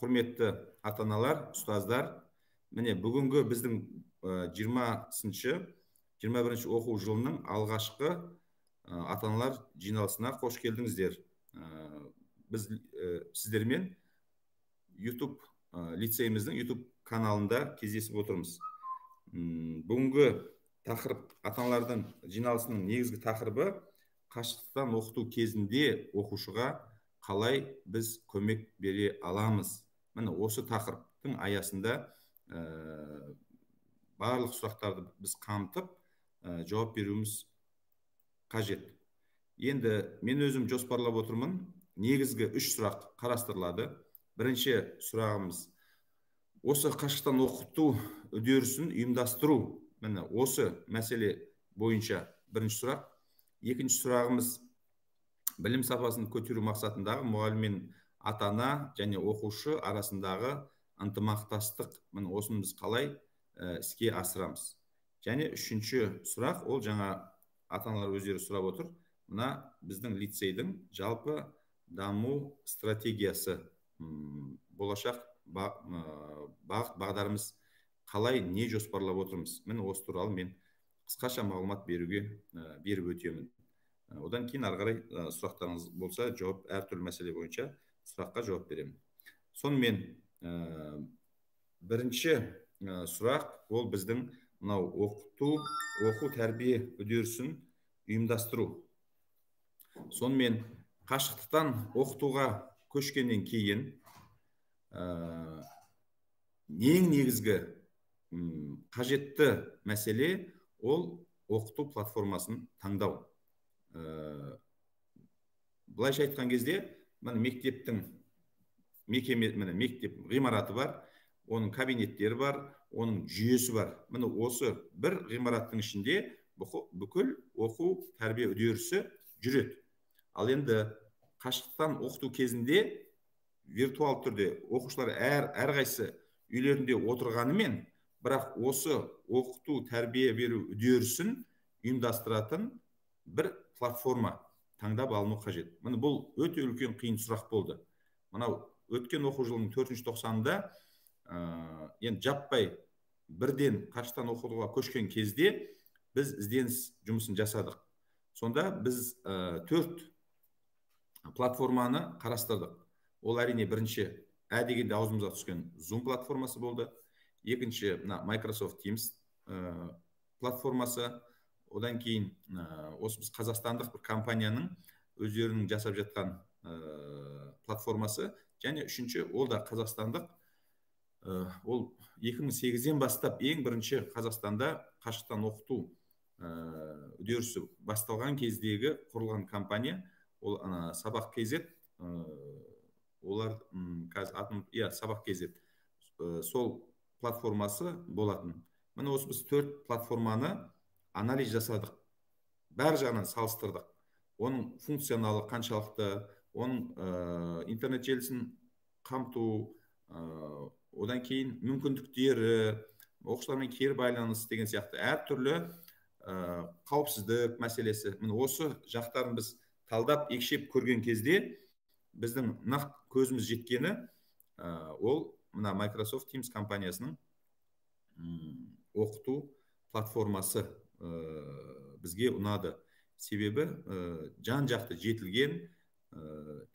Құрметті ата-аналар, ұстаздар, міне бүгінгі біздің 21 оқу жылының алғашқы ата-аналар жиналысына қош келдіңіздер. Біз сіздермен YouTube лицейіміздің YouTube каналында кездесіп отырмыз. Бүгінгі тақырып, ата-аналардың жиналысының негізгі тақырыбы қашықтықтан оқыту кезінде оқушыға қалай біз көмек бере аламыз. Міне осы тақырыптың аясында барлық сұрақтарды біз қамтып жауап беруіміз қажет. Енді мен өзім жоспарлап отырмын. Негізгі 3 сұрақ қарастырылады. Бірінші сұрағымыз осы қашықтан оқыту үдерісін ұйымдастыру. Міне осы мәселе бойынша бірінші сұрақ. Екінші сұрағымыз білім сапасын көтеру мақсатындағы мұғалім мен ата-ана және оқушы арасындағы ынтымақтастық. Міне осыны біз қалай іске асырамыз. Және үшінші сұрақ, ол жаңа ата-аналар өздері сұрап отыр. Мына біздің лицейдің жалпы даму стратегиясы, болашақ бағыт бағдарымыз қалай, не жоспарлап отырмыз. Міне осы туралы мен қысқаша мағлұмат беріп өтемін. Одан кейін ары қарай сұрақтарыңыз болса, жауап әртүрлі мәселе бойынша сұраққа жауап беремін. Сонымен бірінші сұрақ, ол біздің мынау оқу тәрбие үдерісін ұйымдастыру. Сонымен қашықтықтан оқытуға көшкеннен кейін ең негізгі қажетті мәселе ол оқыту платформасын таңдау. Былайша айтқан кезде, мектептің мектеп ғимараты бар, оның кабинеттері бар, оның жүйесі бар. Міне осы бір ғимараттың ішінде бүкіл оқу тәрбие үдерісі жүреді. Ал енді қашықтан оқыту кезінде виртуал түрде оқушылар әрқайсысы үйлерінде отырғанымен, бірақ осы оқыту тәрбие беру үдерісін ұйымдастыратын бір платформа таңдап алыну қажет. Міне бұл өте үлкен қиын сұрақ болды. Мынау өткен оқу жылының 4-ші тоқсанында енді жаппай бірден қашықтан оқытуға көшкен кезде біз ізденіс жұмысын жасадық. Сонда біз 4 платформаны қарастырдық. Ол әрине бірінші дегенде аузымызға түскен Zoom платформасы болды. Екінші Microsoft Teams платформасы. Одан кейін осы біз қазақстандық бір компанияның өздерінің жасап жатқан платформасы. Және үшінші, ол да қазақстандық. Ол 2008-ден бастап ең бірінші Қазақстанда қашықтан оқыту үдерісі басталған кездегі құрылған компания. Ол Сабақ KZ. Олар Сабақ KZ. Сол платформасы болатын. Міне осы біз 4 платформаны анализ жасадық. Бәр жағынан салыстырдық. Оның функционалы қаншалықты, оның интернет желісін қамту, одан кейін мүмкіндіктері, оқушылармен кері байланыс деген сияқты әртүрлі қауіпсіздік мәселесі. Міне осы жақтарын біз талдап екшеп көрген кезде біздің нақты көзіміз жеткені ол мына Microsoft Teams компаниясының оқыту платформасы бізге ұнады. Себебі жан-жақты жетілген,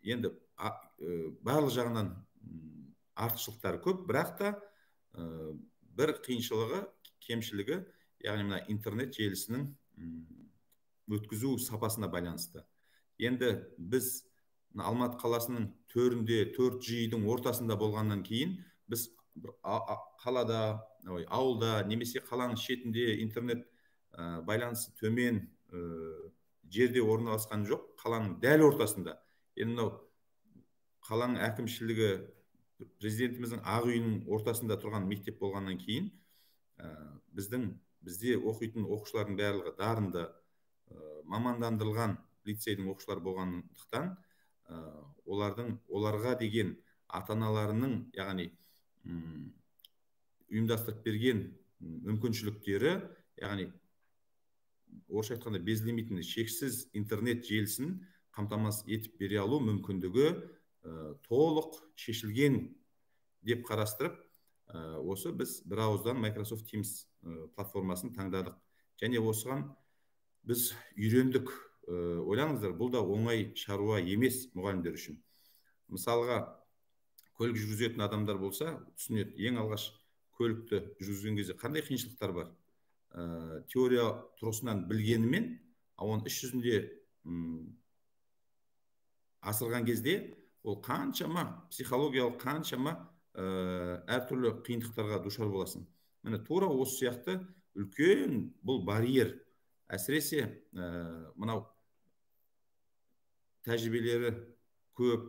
енді барлық жағынан артықшылықтары көп, бірақ та бір қиыншылығы, кемшілігі, яғни мына интернет желісінің өткізу сапасына байланысты. Енді біз Алматы қаласының төрінде, 4G-дің ортасында болғаннан кейін, біз қалада, ауылда, немесе қаланың шетінде интернет байланысы төмен жерде орналасқан жоқ, қаланың дәл ортасында. Енді қаланың әкімшілігі, президентіміздің ақ үйінің ортасында тұрған мектеп болғаннан кейін, бізде оқитын оқушылардың барлығы дарынды, мамандандырылған лицейдің оқушылары болғандықтан, оларға деген ата-аналарының, яғни ұйымдастырып берген мүмкіншіліктері, яғни орысша айтқанда безлимитный, шексіз интернет желісін қамтамасыз етіп бере алу мүмкіндігі толық шешілген деп қарастырып, осы біз бір ауыздан Microsoft Teams платформасын таңдадық. Және осыған біз үйрендік. Ойлаңыздар, бұл да оңай шаруа емес мұғалімдер үшін. Мысалға, көлік жүргізетін адамдар болса, түсінеді, ең алғаш көлікті жүргізген кезде қандай қиыншылықтар бар. Теория тұрғысынан білгенімен, оны іс жүзінде асырған кезде ол қаншама психологиялық, қаншама әртүрлі қиындықтарға душар боласың. Міне тура осы сияқты үлкен бұл барьер. Әсіресе мынау тәжірибелері көп,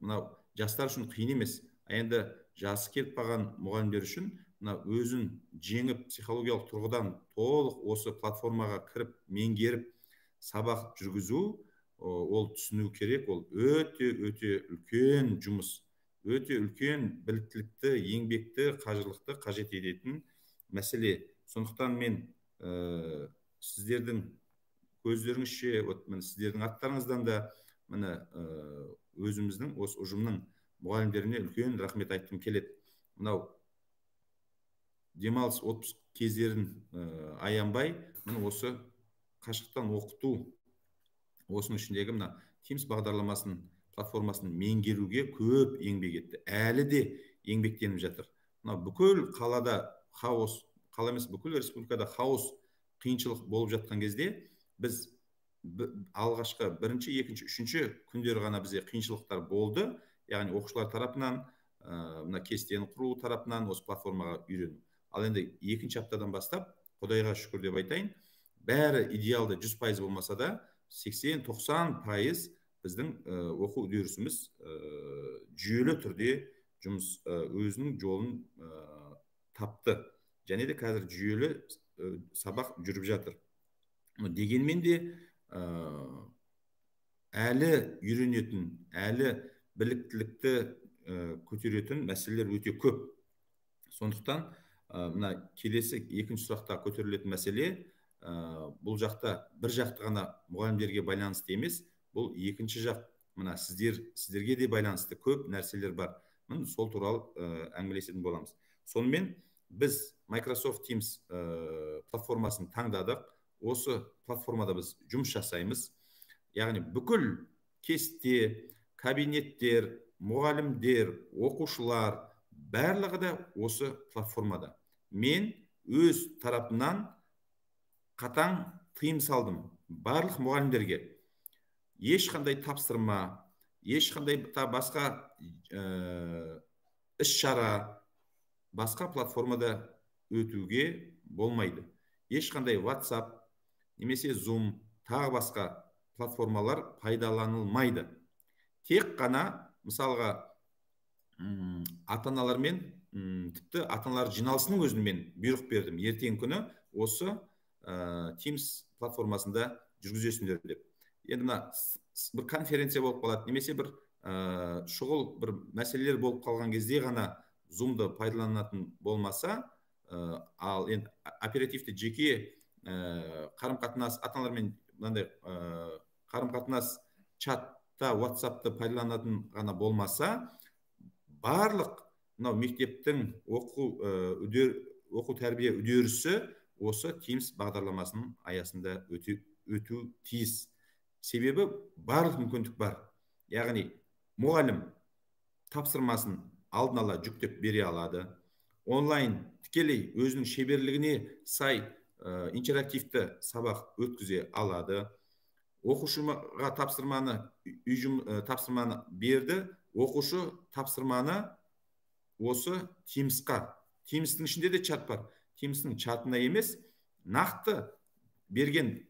мынау жастар үшін қиын емес. Енді жасы келіп қалған мұғалімдер үшін мына өзін жеңіп, психологиялық тұрғыдан толық осы платформаға кіріп, меңгеріп, сабақ жүргізу, ол түсіну керек. Ол өте үлкен жұмыс, өте үлкен біліктілікті, еңбекті, қажырлықты қажет ететін мәселе. Сондықтан мен сіздердің көздеріңізше, сіздердің аттарыңыздан да міне өзіміздің осы ұжымның мұғалімдеріне үлкен рахмет айтқым келеді. Мынау демалыс отпуск кездерін аянбай, міне осы қашықтан оқыту, осының ішіндегі мына Teams бағдарламасын, платформасын меңгеруге көп еңбек етті. Әлі де еңбектеніп жатыр. Мына бүкіл қалада хаос, қала емес, бүкіл республикада хаос, қиыншылық болып жатқан кезде біз алғашқы бірінші, екінші, үшінші күндер ғана бізде қиыншылықтар болды. Яғни оқушылар тарапынан, мына кестені құру тарапынан осы платформаға үйрену. Ал енді екінші аптадан бастап, Құдайға шүкір деп айтайын, бәрі идеалды 100% болмаса да 80-90% біздің оқу үдерісіміз жүйелі түрде жұмыс өзінің жолын тапты. Және де қазір жүйелі сабақ жүріп жатыр. Дегенмен де әлі үйренетін, әлі біліктілікті көтеретін мәселелер өте көп. Сондықтан мына келесі екінші сұрақта көтерілетін мәселе, бұл жақта бір жақты ғана мұғалімдерге байланысты емес, бұл екінші жақ, мына сіздерге де байланысты көп нәрселер бар. Міне сол туралы әңгімелесетін боламыз. Сонымен біз Microsoft Teams платформасын таңдадық. Осы платформада біз жұмыс жасаймыз. Яғни бүкіл кесте, кабинеттер, мұғалімдер, оқушылар барлығы да осы платформада. Мен өз тарапынан қатаң тыйым салдым барлық мұғалімдерге. Ешқандай тапсырма, ешқандай басқа іс-шара басқа платформада өтуге болмайды. Ешқандай WhatsApp, немесе Zoom, тағы басқа платформалар пайдаланылмайды. Тек қана, мысалға, ата-аналармен, тіпті ата-аналар жиналысының өзімен бұйрық бердім. Ертең күні осы Teams платформасында жүргізесіңдер деп. Енді мына бір конференция болып қалады, немесе бір шұғыл бір мәселелер болып қалған кезде ғана Zoom-ды пайдаланатын болмаса, ал енді оперативті жеке қарым-қатынас, ата-аналармен мынандай қарым-қатынас чатта, WhatsApp-ты пайдаланатын ғана болмаса, барлық мынау мектептің оқу тәрбие үдерісі осы Teams бағдарламасының аясында өту тиіс. Себебі барлық мүмкіндік бар. Яғни мұғалім тапсырмасын алдын ала жүктеп бере алады. Онлайн тікелей өзінің шеберлігіне сай интерактивті сабақ өткізе алады. Оқушыға тапсырманы берді, оқушы тапсырманы осы Teams'қа. Teams'тің ішінде де чат бар. Teams'тің чатына емес, нақты берген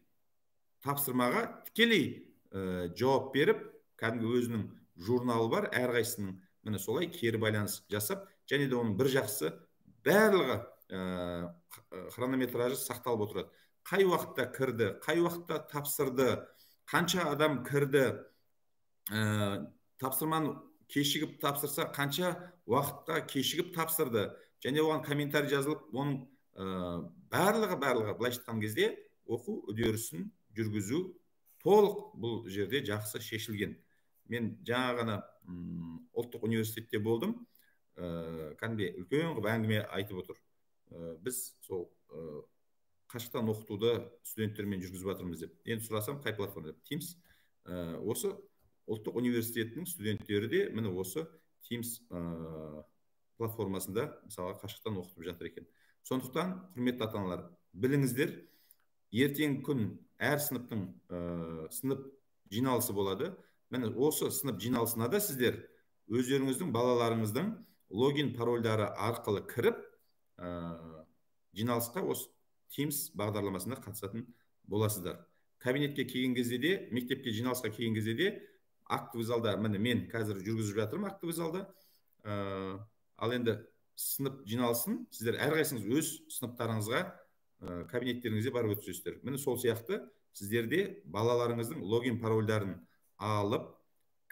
тапсырмаға тікелей жауап беріп, кәдімгі өзінің журналы бар, әрқайсының міне солай кері байланыс жасап, және де оның бір жақсы барлығы хронометражы сақталып отырады. Қай уақытта кірді, қай уақытта тапсырды, қанша адам кірді, тапсырманы кешігіп тапсырса, қанша уақытта кешігіп тапсырды, және оған комментарий жазылып, оның барлығы, былайша айтқан кезде оқу үдерісін жүргізу толық бұл жерде жақсы шешілген. Мен жаңа ғана ұлттық университетте болдым. кәдімгідей үлкен қылып әңгіме айтып отыр. Біз сол қашықтан оқытуды студенттермен жүргізіп жатырмыз деп. Енді сұрасам, қай платформа деп? Teams. Осы ұлттық университетінің студенттері де міне осы Teams платформасында мысалға қашықтан оқытып жатыр екен. Сондықтан, құрметті ата-аналар, біліңіздер, ертеңгі күн әр сыныптың сынып жиналысы болады. Міне осы сынып жиналысына да сіздер өздеріңіздің балаларыңыздың логин парольдары арқылы кіріп, жиналысқа осы Teams бағдарламасына қатысатын боласыздар. Кабинетке келген кезде де, мектепке жиналысқа келген кезде де, актовый залда, міне мен қазір жүргізіп жатырмын актовый залда. Ал енді сынып жиналысын сіздер әрқайсыңыз өз сыныптарыңызға, кабинеттеріңізде барып өткізесіздер. Міне сол сияқты сіздерде балаларыңыздың логин парольдарын алып,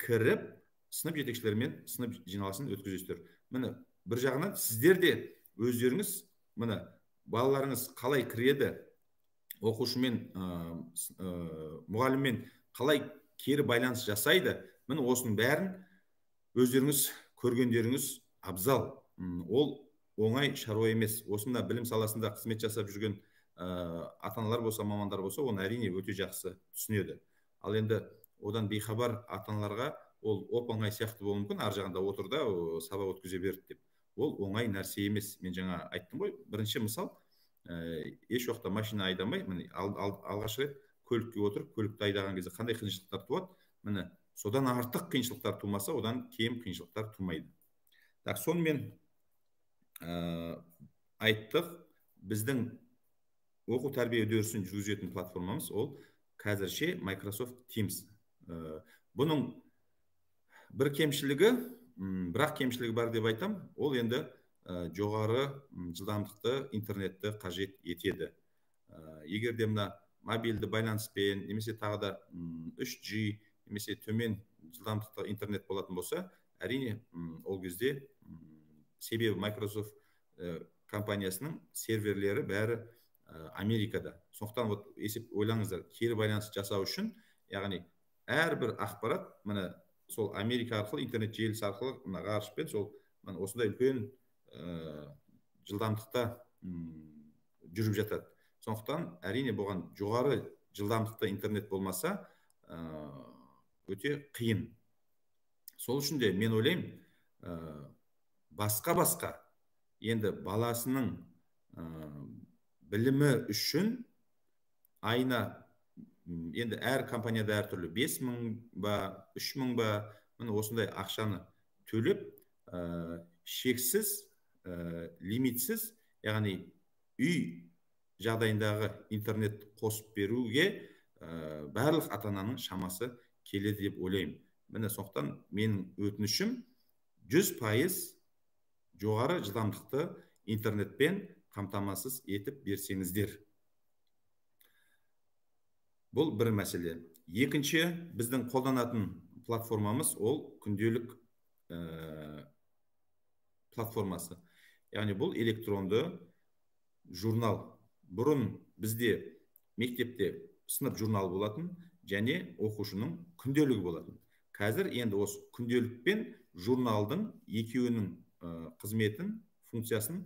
кіріп, сынып жетекшілерімен сынып жиналысын өткізесіздер. Міне бір жағынан сіздер де өздеріңіз, міне балаларыңыз қалай кіреді, оқушымен, мұғаліммен қалай кері байланыс жасайды, міне осының бәрін өздеріңіз көргендеріңіз абзал. Ол оңай шаруа емес. Осында білім саласында қызмет жасап жүрген ата-аналар болса, мамандар болса, оны әрине өте жақсы түсінеді. Ал енді одан бейхабар ата-аналарға ол оп-оңай сияқты болуы мүмкін, ар жағында отыр да сабақ өткізе берді деп. Ол оңай нәрсе емес. Мен жаңа айттым ғой, бірінші мысал, еш уақытта машина айдамай, міне алғаш рет көлікке отырып, көлікті айдаған кезде қандай қиыншылықтар туады? Міне содан артық қиыншылықтар тумаса, одан кем қиыншылықтар тумайды. Так, сонымен айттық, біздің оқу тәрбие үдерісін жүргізетін платформамыз ол қазірше Microsoft Teams. Бұның бір кемшілігі, бірақ кемшілігі бар деп айтам, ол енді жоғары жылдамдықты интернетті қажет етеді. Егер де мына мобильді байланыспен, немесе тағы да 3G, немесе төмен жылдамдықты интернет болатын болса, әрине ол кезде себебі Microsoft компаниясының серверлері бәрі Америкада. Сондықтан есеп ойлаңыздар, кері байланыс жасау үшін, яғни әрбір ақпарат міне сол Америка арқылы, интернет желісі арқылы ғарышпен сол осындай үлкен жылдамдықта жүріп жатады. Сондықтан әрине бұған жоғары жылдамдықты интернет болмаса өте қиын. Сол үшін де мен ойлаймын, басқа енді баласының білімі үшін айына, енді әр компанияда әртүрлі 5.000 ба, 3.000 ба, міне осындай ақшаны төлеп, шексіз, лимитсіз, яғни үй жағдайындағы интернет қосып беруге барлық ата-ананың шамасы келеді деп ойлаймын. Міне сондықтан менің өтінішім 100% жоғары жылдамдықты интернетпен қамтамасыз етіп берсеңіздер. Бұл бір мәселе. Екінші, біздің қолданатын платформамыз ол күнделік платформасы. Яғни бұл электронды журнал. Бұрын бізде мектепте сынып журнал болатын, және оқушының күнделігі болатын. Қазір енді осы күнделік пен журналдың екеуінің қызметін, функциясын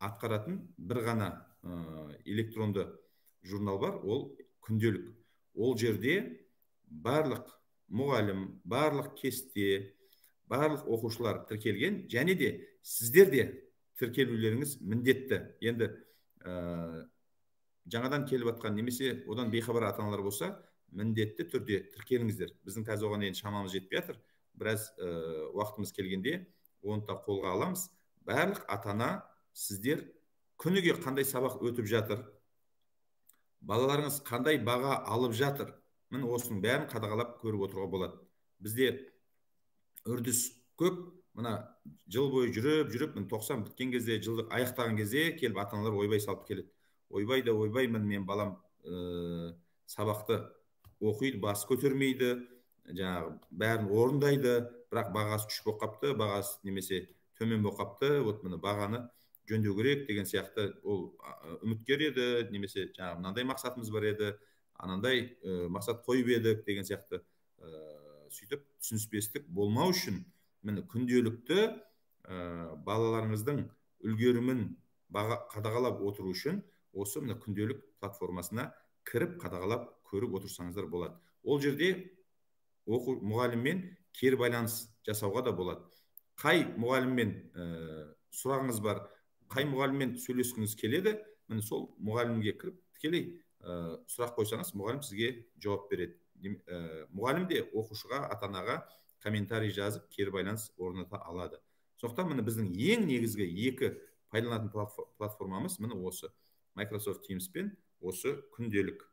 атқаратын бір ғана электронды журнал бар, ол күнделік. Ол жерде барлық мұғалім, барлық кесте, барлық оқушылар тіркелген, және де сіздер де тіркелулеріңіз міндетті. Енді жаңадан келіп атқан немесе одан бейхабар ата-аналар болса, міндетті түрде тіркеліңіздер. Біздің қазір оған енді шамамыз жетпей жатыр. Біраз уақытымыз келгенде оны да қолға аламыз. Барлық ата-ана сіздер күніге қандай сабақ өтіп жатыр, балаларыңыз қандай баға алып жатыр, міне осының бәрін қадағалап көріп отыруға болады. Бізде үрдіс көп, мына жыл бойы жүріп, 90 біткен кезде, жылдық аяқтаған кезде келіп ата-аналар ойбай салып келеді. Ойбай, мен балам сабақты оқиды, басы көтермейді, жаңағы бәрін орындайды, бірақ бағасы күшік болып қапты, бағасы немесе төмен болып қапты, вот міне бағаны жөндеу керек деген сияқты ол үміткер еді, немесе жаңағы мынандай мақсатымыз бар еді, анандай мақсат қойып едік деген сияқты сөйтіп түсініспестік болмау үшін міне күнделікті балаларыңыздың үлгерімін қадағалап отыру үшін осы мына күнделік платформасына кіріп қадағалап көріп отырсаңыздар болады. Ол жерде оқу мұғаліммен кері байланыс жасауға да болады. Қай мұғаліммен сұрағыңыз бар, қай мұғаліммен сөйлескіңіз келеді, міне сол мұғалімге кіріп тікелей сұрақ қойсаңыз, мұғалім сізге жауап береді. Мұғалім де оқушыға, ата-анаға комментарий жазып, кері байланыс орната алады. Сондықтан міне біздің ең негізгі екі пайдаланатын платформамыз міне осы Microsoft Teams пен осы күнделік.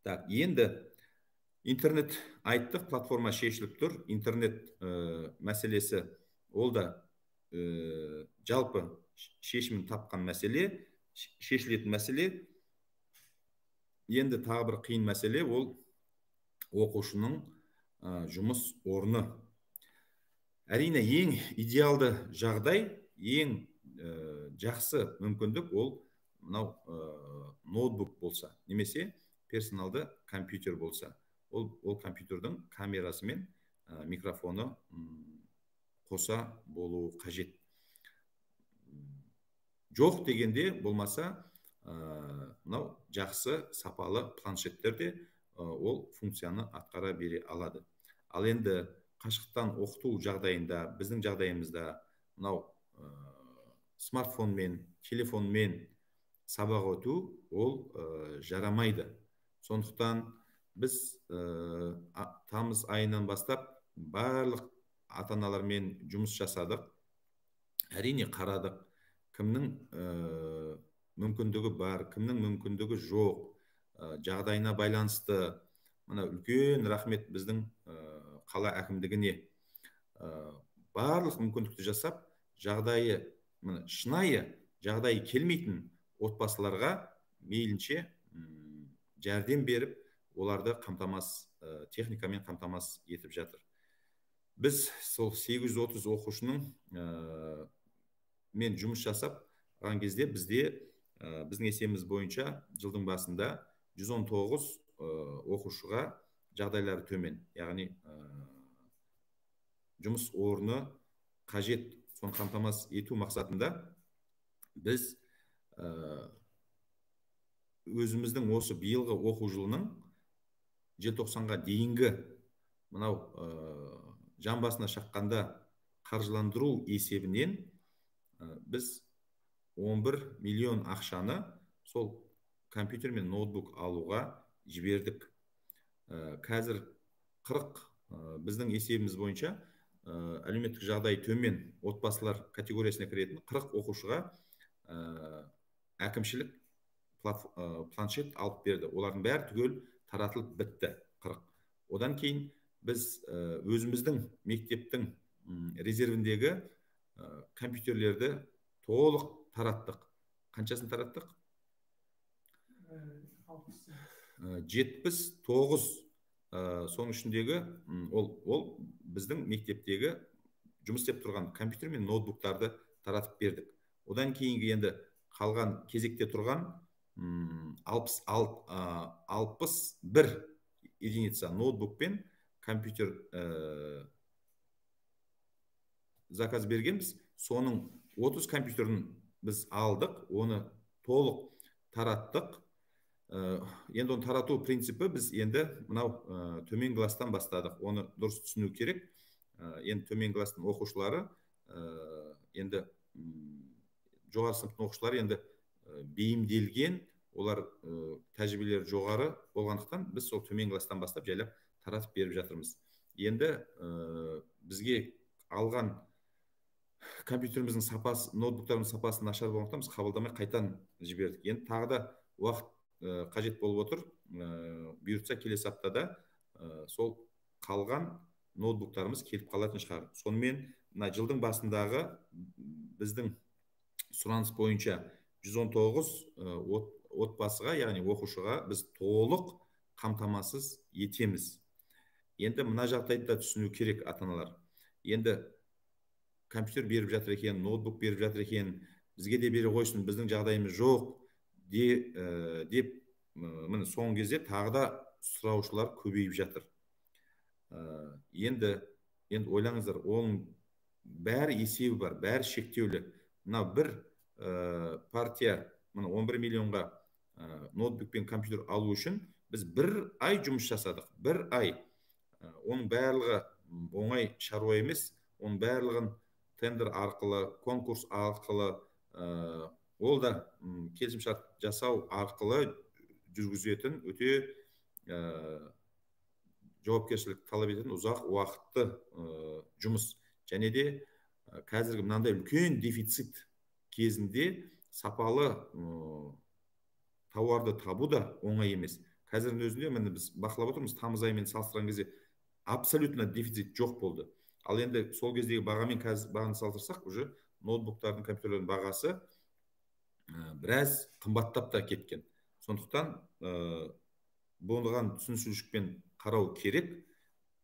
Так, енді интернет айттық, платформа шешіліп тұр. Интернет мәселесі ол да жалпы шешімін тапқан мәселе, шешілетін мәселе. Енді тағы бір қиын мәселе ол оқушының жұмыс орны. Әрине ең идеалды жағдай, ең жақсы мүмкіндік ол мынау ноутбук болса, немесе персоналды компьютер болса. Ол компьютердің камерасы мен микрофоны қоса болуы қажет. Жоқ дегенде болмаса мынау жақсы сапалы планшеттерде ол функцияны атқара бере алады. Ал енді қашықтан оқыту жағдайында, біздің жағдайымызда мынау смартфонмен, телефонмен сабақ өту ол жарамайды. Сондықтан біз тамыз айынан бастап барлық ата-аналармен жұмыс жасадық. Әрине қарадық, кімнің мүмкіндігі бар, кімнің мүмкіндігі жоқ, жағдайына байланысты. Мына үлкен рахмет біздің қала әкімдігіне. Барлық мүмкіндікті жасап, жағдайы шынайы жағдайы келмейтін отбасыларға мейлінше жәрдем беріп, оларды техникамен қамтамасыз етіп жатыр. Біз сол 830 оқушының мен жұмыс жасап алған кезде біздің есебіміз бойынша жылдың басында 119 оқушыға жағдайлары төмен, яғни жұмыс орны қажет, соны қамтамасыз ету мақсатында біз өзіміздің осы биылғы оқу жылының желтоқсанға дейінгі мынау жан басына шаққанда қаржыландыру есебінен біз 11 миллион ақшаны сол компьютер мен ноутбук алуға жібердік. Қазір 40 біздің есебіміз бойынша әлеуметтік жағдай төмен отбасылар категориясына кіретін 40 оқушыға әкімшілік планшет алып берді. Олардың бәрі түгел таратылып бітті, 40. Одан кейін біз өзіміздің мектептің резервіндегі компьютерлерді толық тараттық. Қаншасын тараттық? 79. Соның ішіндегі ол біздің мектептегі жұмыс істеп тұрған компьютер мен ноутбуктарды таратып бердік. Одан кейінгі енді қалған кезекте тұрған 61 единица ноутбук пен компьютер заказ бергенбіз. Соның 30 компьютерін біз алдық, оны толық тараттық. Енді оны тарату принципі біз енді мынау төмен класстан бастадық. Оны дұрыс түсіну керек. Енді төмен класстың оқушылары, енді жоғары сыныптың оқушылары енді бейімделген, олар тәжірибелері жоғары болғандықтан біз сол төмен класстан бастап жайлап таратып беріп жатырмыз. Енді бізге алған компьютеріміздің сапасы, ноутбуктарымыздың сапасы нашар болғандықтан біз қабылдамай қайтадан жібердік. Енді тағы да уақыт қажет болып отыр. Бұйыртса келесі аптада сол қалған ноутбуктарымыз келіп қалатын шығар. Сонымен мына жылдың басындағы біздің сұраныс бойынша 119 отбасыға, яғни оқушыға біз толық қамтамасыз етеміз. Енді мына жағдайды да түсіну керек ата-аналар. Енді компьютер беріп жатыр екен, ноутбук беріп жатыр екен, бізге де бере қойсын, біздің жағдайымыз жоқ деп міне соңғы кезде тағы да сұраушылар көбейіп жатыр. Енді енді ойлаңыздар, оның бәрі есебі бар, бәрі шектеулі. Мына бір партия, мына 11 миллионға ноутбук пен компьютер алу үшін біз бір ай жұмыс жасадық. Бір ай. Оның барлығы оңай шаруа емес. Оның барлығын тендер арқылы, конкурс арқылы, ол да келісімшарт жасау арқылы жүргізетін өте жауапкершілік талап ететін ұзақ уақытты жұмыс. Және де қазіргі мынандай үлкен дефицит кезінде сапалы тауарды табу да оңай емес. Қазірдің өзінде міне біз бақылап отырмыз, тамыз айымен салыстырған кезде абсолютно дефицит жоқ болды. Ал енді сол кездегі бағамен қазір бағаны салыстырсақ, уже ноутбуктардың, компьютерлердің бағасы біраз қымбаттап та кеткен. Сондықтан бұған түсінушілікпен қарау керек.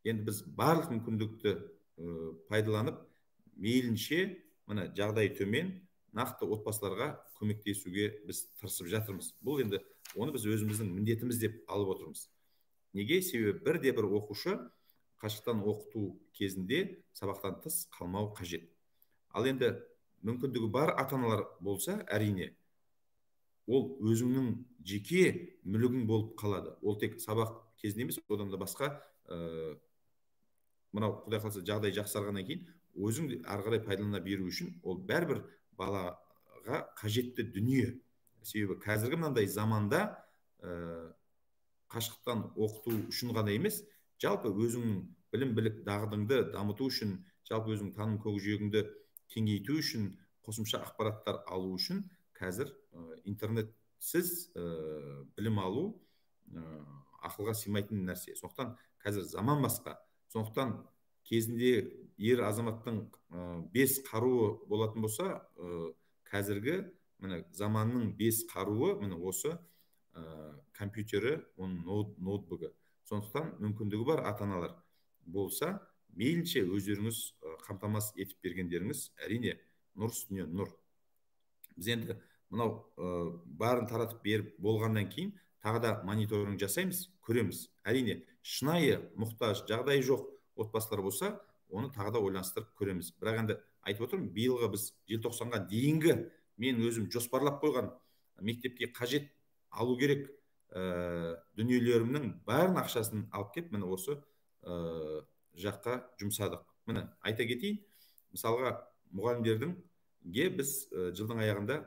Енді біз барлық мүмкіндікті пайдаланып, мейлінше мына жағдай төмен нақты отбасыларға көмектесуге біз тырысып жатырмыз. Бұл енді оны біз өзіміздің міндетіміз деп алып отырмыз. Неге? Себебі бірде бір оқушы қашықтан оқыту кезінде сабақтан тыс қалмау қажет. Ал енді мүмкіндігі бар ата-аналар болса, әрине, ол өзіңнің жеке мүлігің болып қалады. Ол тек сабақ кезінде емес, одан да басқа мынау Құдай қаласа жағдай жақсарғаннан кейін өзің ары қарай пайдалана беру үшін ол бәрібір балаға қажетті дүние. Себебі қазіргі мынандай заманда қашықтан оқыту үшін ғана емес, жалпы өзіңнің білім білік дағдыңды дамыту үшін, жалпы өзіңнің таным көкжиегіңді кеңейту үшін, қосымша ақпараттар алу үшін қазір интернетсіз білім алу ақылға сыймайтын нәрсе. Сондықтан қазір заман басқа. Сондықтан кезінде ер азаматтың 5 қаруы болатын болса, қазіргі міне заманның 5 қаруы міне осы компьютері, оның ноутбугі. Сондықтан мүмкіндігі бар ата-аналар болса, мейлінше өздеріңіз қамтамасыз етіп бергендеріңіз әрине нұр үстіне нұр. Біз енді мынау барын таратып беріп болғаннан кейін тағы да мониторинг жасаймыз, көреміз. Әрине шынайы мұқтаж, жағдай жоқ отбасылар болса, оны тағы да ойланыстырып көреміз. Бірақ енді айтып отырмын, биылғы біз желтоқсанға дейінгі мен өзім жоспарлап қойған мектепке қажет алу керек дүниелерімнің бәрін ақшасын алып кеп, міне осы жаққа жұмсадық. Міне айта кетейін, мысалға мұғалімдердіңге біз жылдың аяғында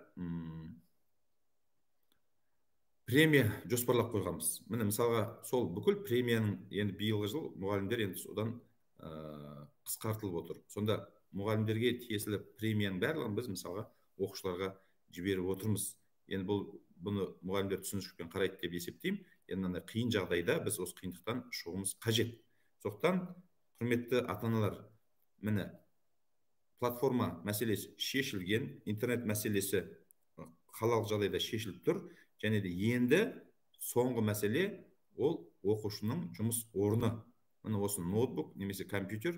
премия жоспарлап қойғанбыз. Міне мысалға сол бүкіл премияның енді биылғы жыл мұғалімдер енді содан қысқартылып отыр. Сонда мұғалімдерге тиесілі премияның барлығын біз мысалға оқушыларға жіберіп отырмыз. Енді бұны мұғалімдер түсіністікпен қарайды деп есептеймін. Енді мынандай қиын жағдайда біз осы қиындықтан шығуымыз қажет. Сондықтан құрметті ата-аналар, міне платформа мәселесі шешілген, интернет мәселесі қалалық жағдайда шешіліп тұр. Және де енді соңғы мәселе ол оқушының жұмыс орны. Міне осы ноутбук немесе компьютер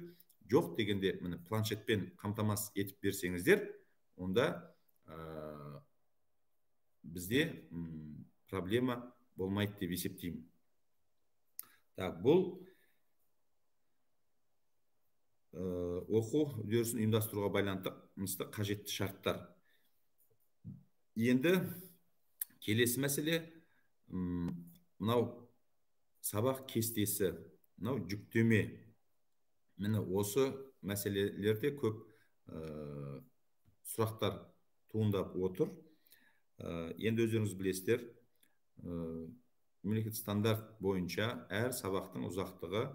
жоқ дегенде, міне планшетпен қамтамасыз етіп берсеңіздер, онда бізде проблема болмайды деп есептеймін. Бұл оқу үдерісін ұйымдастыруға байланысты қажетті шарттар. Енді келесі мәселе, мынау сабақ кестесі, мынау жүктеме. Міне осы мәселелерде көп сұрақтар туындап отыр. Енді өздеріңіз білесіздер, мемлекеттік стандарт бойынша әр сабақтың ұзақтығы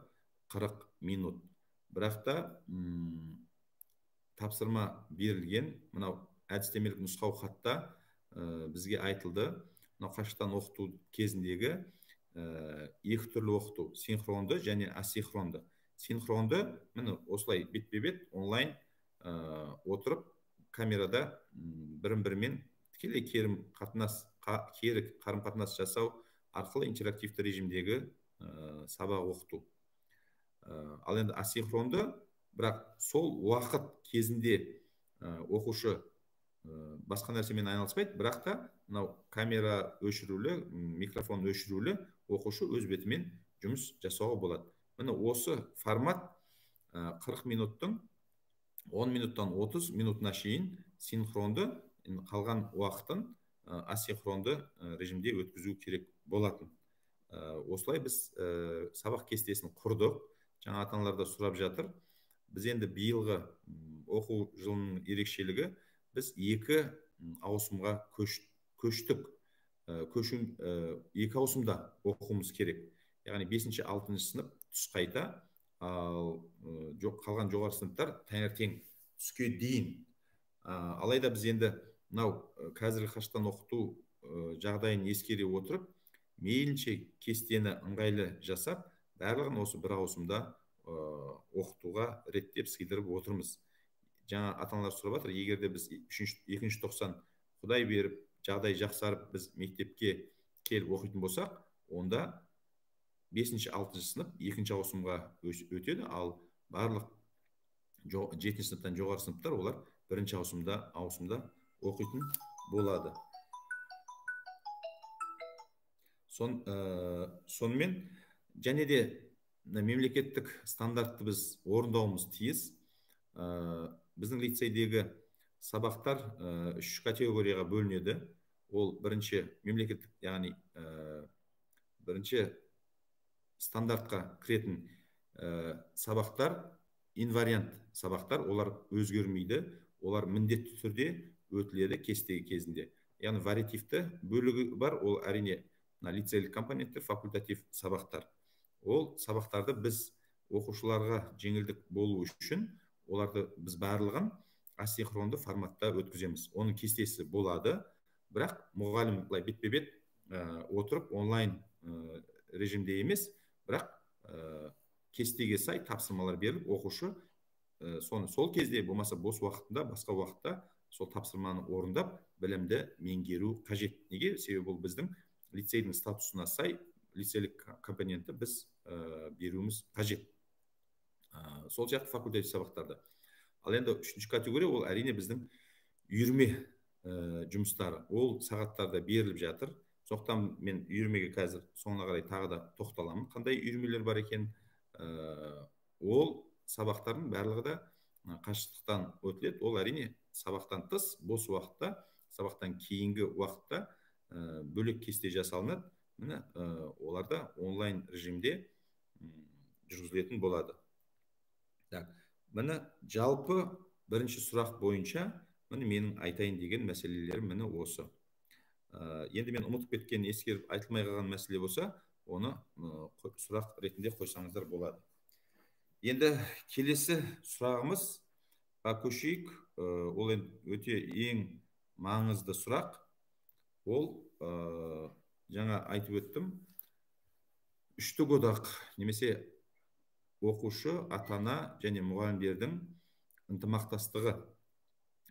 40 минут. Бірақ та тапсырма берілген, мынау әдістемелік нұсқау хатта бізге айтылды, мынау қашықтан оқыту кезіндегі екі түрлі оқыту, синхронды және асинхронды. Синхронды, міне осылай бетпе-бет онлайн отырып, камерада бірін-бірімен тікелей кері қарым-қатынас жасау арқылы интерактивті режимдегі сабақ оқыту. Ал енді асинхронды, бірақ сол уақыт кезінде оқушы басқа нәрсемен айналыспайды, бірақ та мынау камера өшірулі, микрофон өшірулі, оқушы өз бетімен жұмыс жасауға болады. Міне осы формат 40 минуттың 10 минуттан 30 минутына шейін синхронды, қалған уақытын асинхронды режимде өткізу керек болатын. Осылай біз сабақ кестесін құрдық. Жаңа ата-аналар да сұрап жатыр. Біз енді биылғы оқу жылының ерекшелігі, біз 2 ауысымға көштік. Екі ауысымда оқуымыз керек. Яғни 5-6 сынып түс қайта, ал қалған жоғары сыныптар таңертең түске дейін. Алайда біз енді қазіргі қашықтан оқыту жағдайын ескере отырып, мейлінше кестені ыңғайлы жасап, барлығын осы бір ауысымда оқытуға реттеп сыйдырып отырмыз. Жаңа ата-аналар сұрап жатыр, егер де біз 2-ші тоқсан Құдай беріп, жағдай жақсарып, біз мектепке келіп оқитын болсақ, онда 5-6 сынып 2-ші ауысымға өтеді, ал барлық 7-ші сыныптан жоғары сыныптар олар 1-ші ауысымда оқитын болады. Сонымен және де мемлекеттік стандартты біз орындауымыз тиіс. Біздің лицейдегі сабақтар 3 категорияға бөлінеді. Ол бірінші мемлекеттік, яғни бірінші стандартқа кіретін сабақтар, инвариант сабақтар, олар өзгермейді, олар міндетті түрде өтіледі кестегі кезінде. Яғни вариативті бөлігі бар, ол әрине лицейлік компоненттер, факультатив сабақтар. Ол сабақтарды біз оқушыларға жеңілдік болу үшін, оларды біз барлығын асинхронды форматта өткіземіз. Оның кестесі болады, бірақ мұғалім бетпе-бет отырып онлайн режимде емес, бірақ кестеге сай тапсырмалар беріліп, оқушы сол кезде болмаса бос уақытында, басқа уақытта сол тапсырманы орындап, білімді меңгеру қажет. Неге? Себебі бұл біздің лицейдің статусына сай лицейлік компонентті біз беруіміз қажет. Сол сияқты факультатив сабақтарды. Ал енді 3-ші категория, ол әрине біздің үйірме жұмыстары. Ол сағаттарда беріліп жатыр. Сондықтан мен үйірмеге қазір соңына қарай тағы да тоқталамын. Қандай үйірмелер бар екен? Ол сабақтардың барлығы да қашықтықтан өтіледі. Ол әрине сабақтан тыс, бос уақытта, сабақтан кейінгі уақытта бөлек кесте жасалынады. Міне оларда онлайн режимде жүргізілетін болады. Міне жалпы бірінші сұрақ бойынша менің айтайын деген мәселелерім міне осы. Енді мен ұмытып кеткен, ескеріп айтылмай қалған мәселе болса, оны сұрақ ретінде қойсаңыздар болады. Енді келесі сұрағымызға көшейік. Ол өте ең маңызды сұрақ. Ол жаңа айтып өттім, үштік одақ немесе оқушы, ата-ана және мұғалімдердің ынтымақтастығы.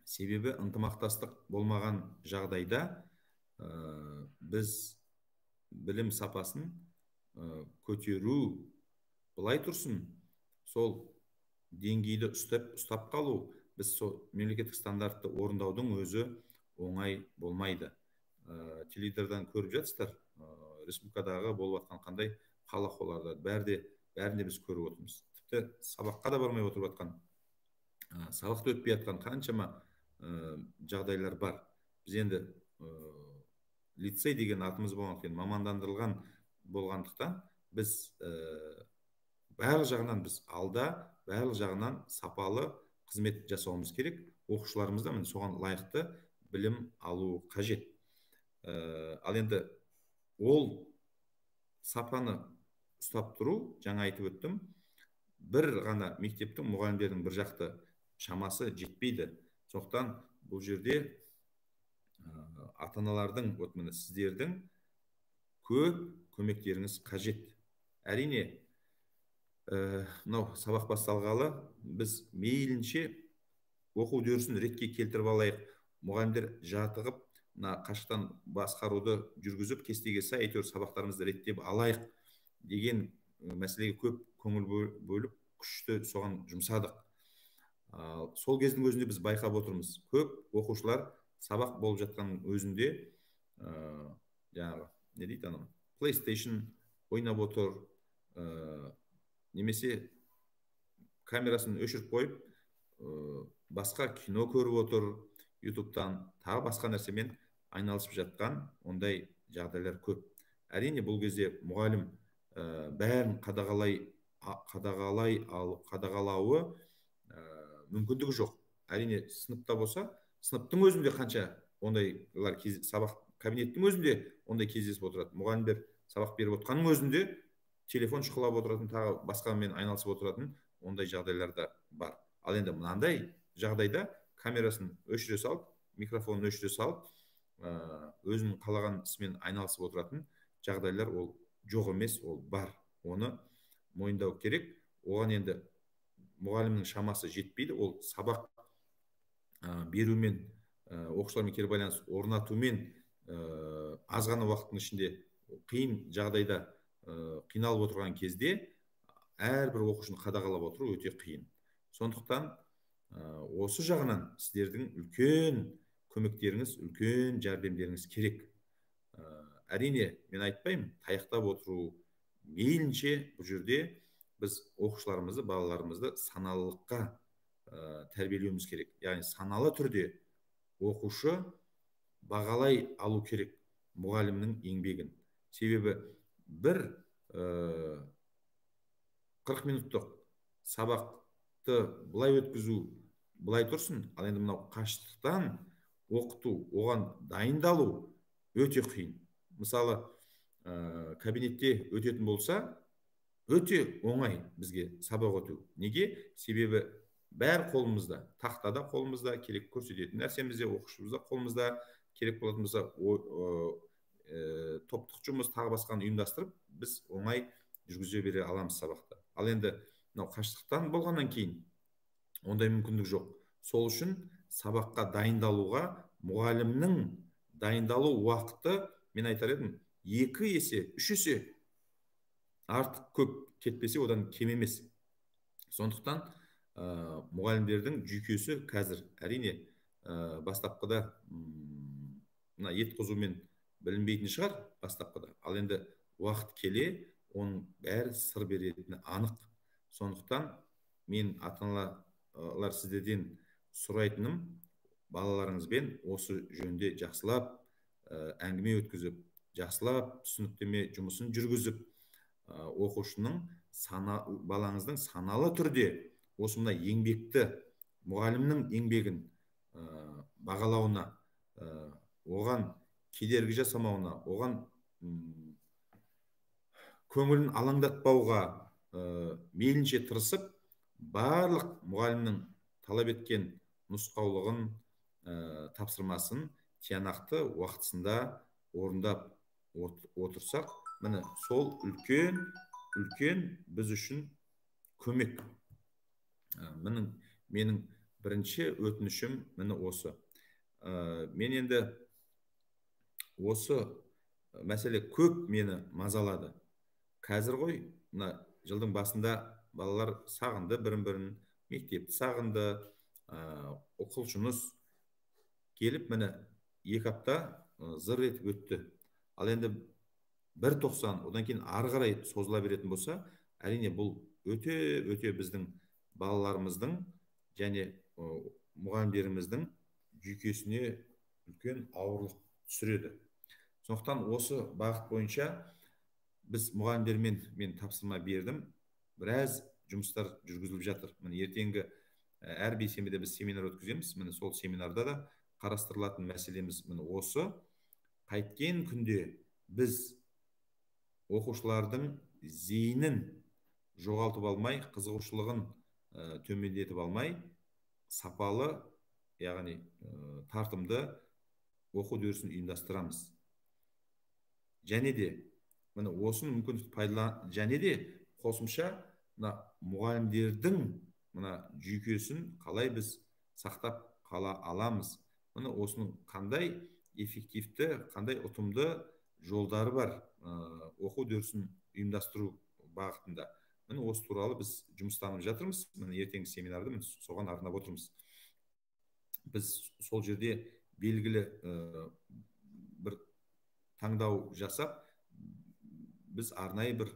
Себебі ынтымақтастық болмаған жағдайда біз білім сапасын көтеру, былай тұрсын, сол деңгейді ұстап қалу, біз сол мемлекеттік стандартты орындаудың өзі оңай болмайды. Теледидардан көріп жатсыздар, республикадағы болып жатқан қандай қала-қоларда бәрінде біз көріп отырмыз. Тіпті сабаққа да бармай отырып жатқан, сабақты өтпей жатқан қаншама жағдайлар бар. Біз енді лицей деген атымыз болғандықтан, мамандандырылған болғандықтан, біз барлық жағынан біз алда, барлық жағынан сапалы қызмет жасауымыз керек. Оқушыларымыз да соған лайықты білім алу қажет. Ал енді ол сапаны ұстап тұру, жаңа айтып өттім, бір ғана мектептің мұғалімдердің бір жақты шамасы жетпейді. Сондықтан бұл жерде ата-аналардың, сіздердің көп көмектеріңіз қажет. Әрине, сабақ басталғалы біз мейлінше оқу үдерісін ретке келтіріп алайық. Мұғалімдер жатығып, қашықтан басқаруды жүргізіп, кестеге сай әйтеуір сабақтарымызды реттеп алайық деген мәселеге көп көңіл бөліп, күшті соған жұмсадық. Сол кездің өзінде біз байқап отырмыз. Көп оқушылар сабақ болып жатқан өзінде PlayStation ойнап отыр, немесе камерасын өшіріп қойып басқа кино көріп отыр ютубтан, тағы басқа нәрсемен айналысып жатқан ондай жағдайлар көп. Әрине бұл кезде мұғалім бәрін қадағалауы мүмкіндігі жоқ. Әрине сыныпта болса, сыныптың өзінде қанша ондайлар сабақ кабинеттің өзінде ондай кездесіп отырады. Мұғалімдер сабақ беріп отқанның өзінде телефон шұқылап отыратын, тағы басқамен айналысып отыратын ондай жағдайлар да бар. Ал енді мынандай жағдайда камерасын өшіре салып, микрофонын өшіре салып, өзінің қалаған ісімен айналысып отыратын жағдайлар ол жоқ емес, ол бар. Оны мойындау керек. Оған енді мұғалімнің шамасы жетпейді. Ол сабақ берумен, оқушылармен кері байланыс орнатумен аз ғана уақыттың ішінде қиын жағдайда қиналып отырған кезде әрбір оқушыны қадағалап отыру өте қиын. Сондықтан осы жағынан сіздердің үлкен көмектеріңіз, үлкен жәрдемдеріңіз керек. Әрине, мен айтпаймын, таяқтап отыру мейлінше. Бұл жерде біз оқушыларымызды, балаларымызды саналылыққа тәрбиелеуіміз керек. Яғни саналы түрде оқушы бағалай алу керек мұғалімнің еңбегін. Себебі бір 40 минуттық сабақты былай өткізу былай тұрсын, ал енді мынау қашықтықтан оқыту, оған дайындалу өте қиын. Мысалы, кабинетте өтетін болса, өте оңай бізге сабақ өту. Неге? Себебі бәр қолымызда, тақтада қолымызда, керек көрсететін нәрсемізде, оқушымызда қолымызда, керек болатын болса, топтық жұмыс тағы басқаны ұйымдастырып, біз оңай жүргізе бере аламыз сабақты. Ал енді мынау қашықтықтан болғаннан кейін ондай мүмкіндік жоқ. Сол үшін сабаққа дайындалуға мұғалімнің дайындалу уақыты, мен айтар едім, 2 есе, 3 есе артық көп кетпесе, одан кем емес. Сондықтан мұғалімдердің жүйкесі қазір әрине бастапқыда ет қызумен білінбейтін шығар бастапқыда. Ал енді уақыт келе оның бәрі сыр беретіні анық. Сондықтан мен ата-аналар сіздерден сұрайтыным, балаларыңызбен осы жөнде жақсылап әңгіме өткізіп, жақсылап түсініктеме жұмысын жүргізіп, оқушының балаңыздың саналы түрде осы мына еңбекті, мұғалімнің еңбегін бағалауына, оған кедергі жасамауына, оған көңілін алаңдатпауға мейлінше тырысып, барлық мұғалімнің талап еткен нұсқаулығын, тапсырмасын тиянақты уақытысында орындап отырсақ, міне сол үлкен біз үшін көмек. Менің бірінші өтінішім міне осы. Мен енді осы мәселе көп мені мазалады. Қазір ғой, жылдың басында балалар сағынды бірін-бірін, мектепті сағынды, құлшыныс келіп, міне 2 апта зыр етіп өтті. Ал енді 1.90, одан кейін ары қарай созыла беретін болса, әрине бұл өте біздің балаларымыздың және мұғалімдеріміздің жүйкесіне үлкен ауырлық түсіреді. Сондықтан осы бағыт бойынша біз мұғалімдермен мен тапсырма бердім. Біраз жұмыстар жүргізіліп жатыр. Міне ертеңгі әр бейсенбіде біз семинар өткіземіз. Міне сол семинарда да қарастырылатын мәселеміз міне осы. Қайткен күнде біз оқушылардың зейінін жоғалтып алмай, қызығушылығын төмендетіп алмай, сапалы, яғни тартымды оқу үдерісін ұйымдастырамыз. Және де міне осыны мүмкіндікті пайдаланып, және де қосымша мұғалімдердің жүйкесін қалай біз сақтап қала аламыз. Міне осының қандай эффективті, қандай ұтымды жолдары бар оқу үдерісін ұйымдастыру бағытында. Міне осы туралы біз жұмыстанып жатырмыз. Міне ертеңгі семинарды соған арнап отырмыз. Біз сол жерде белгілі бір таңдау жасап, біз арнайы бір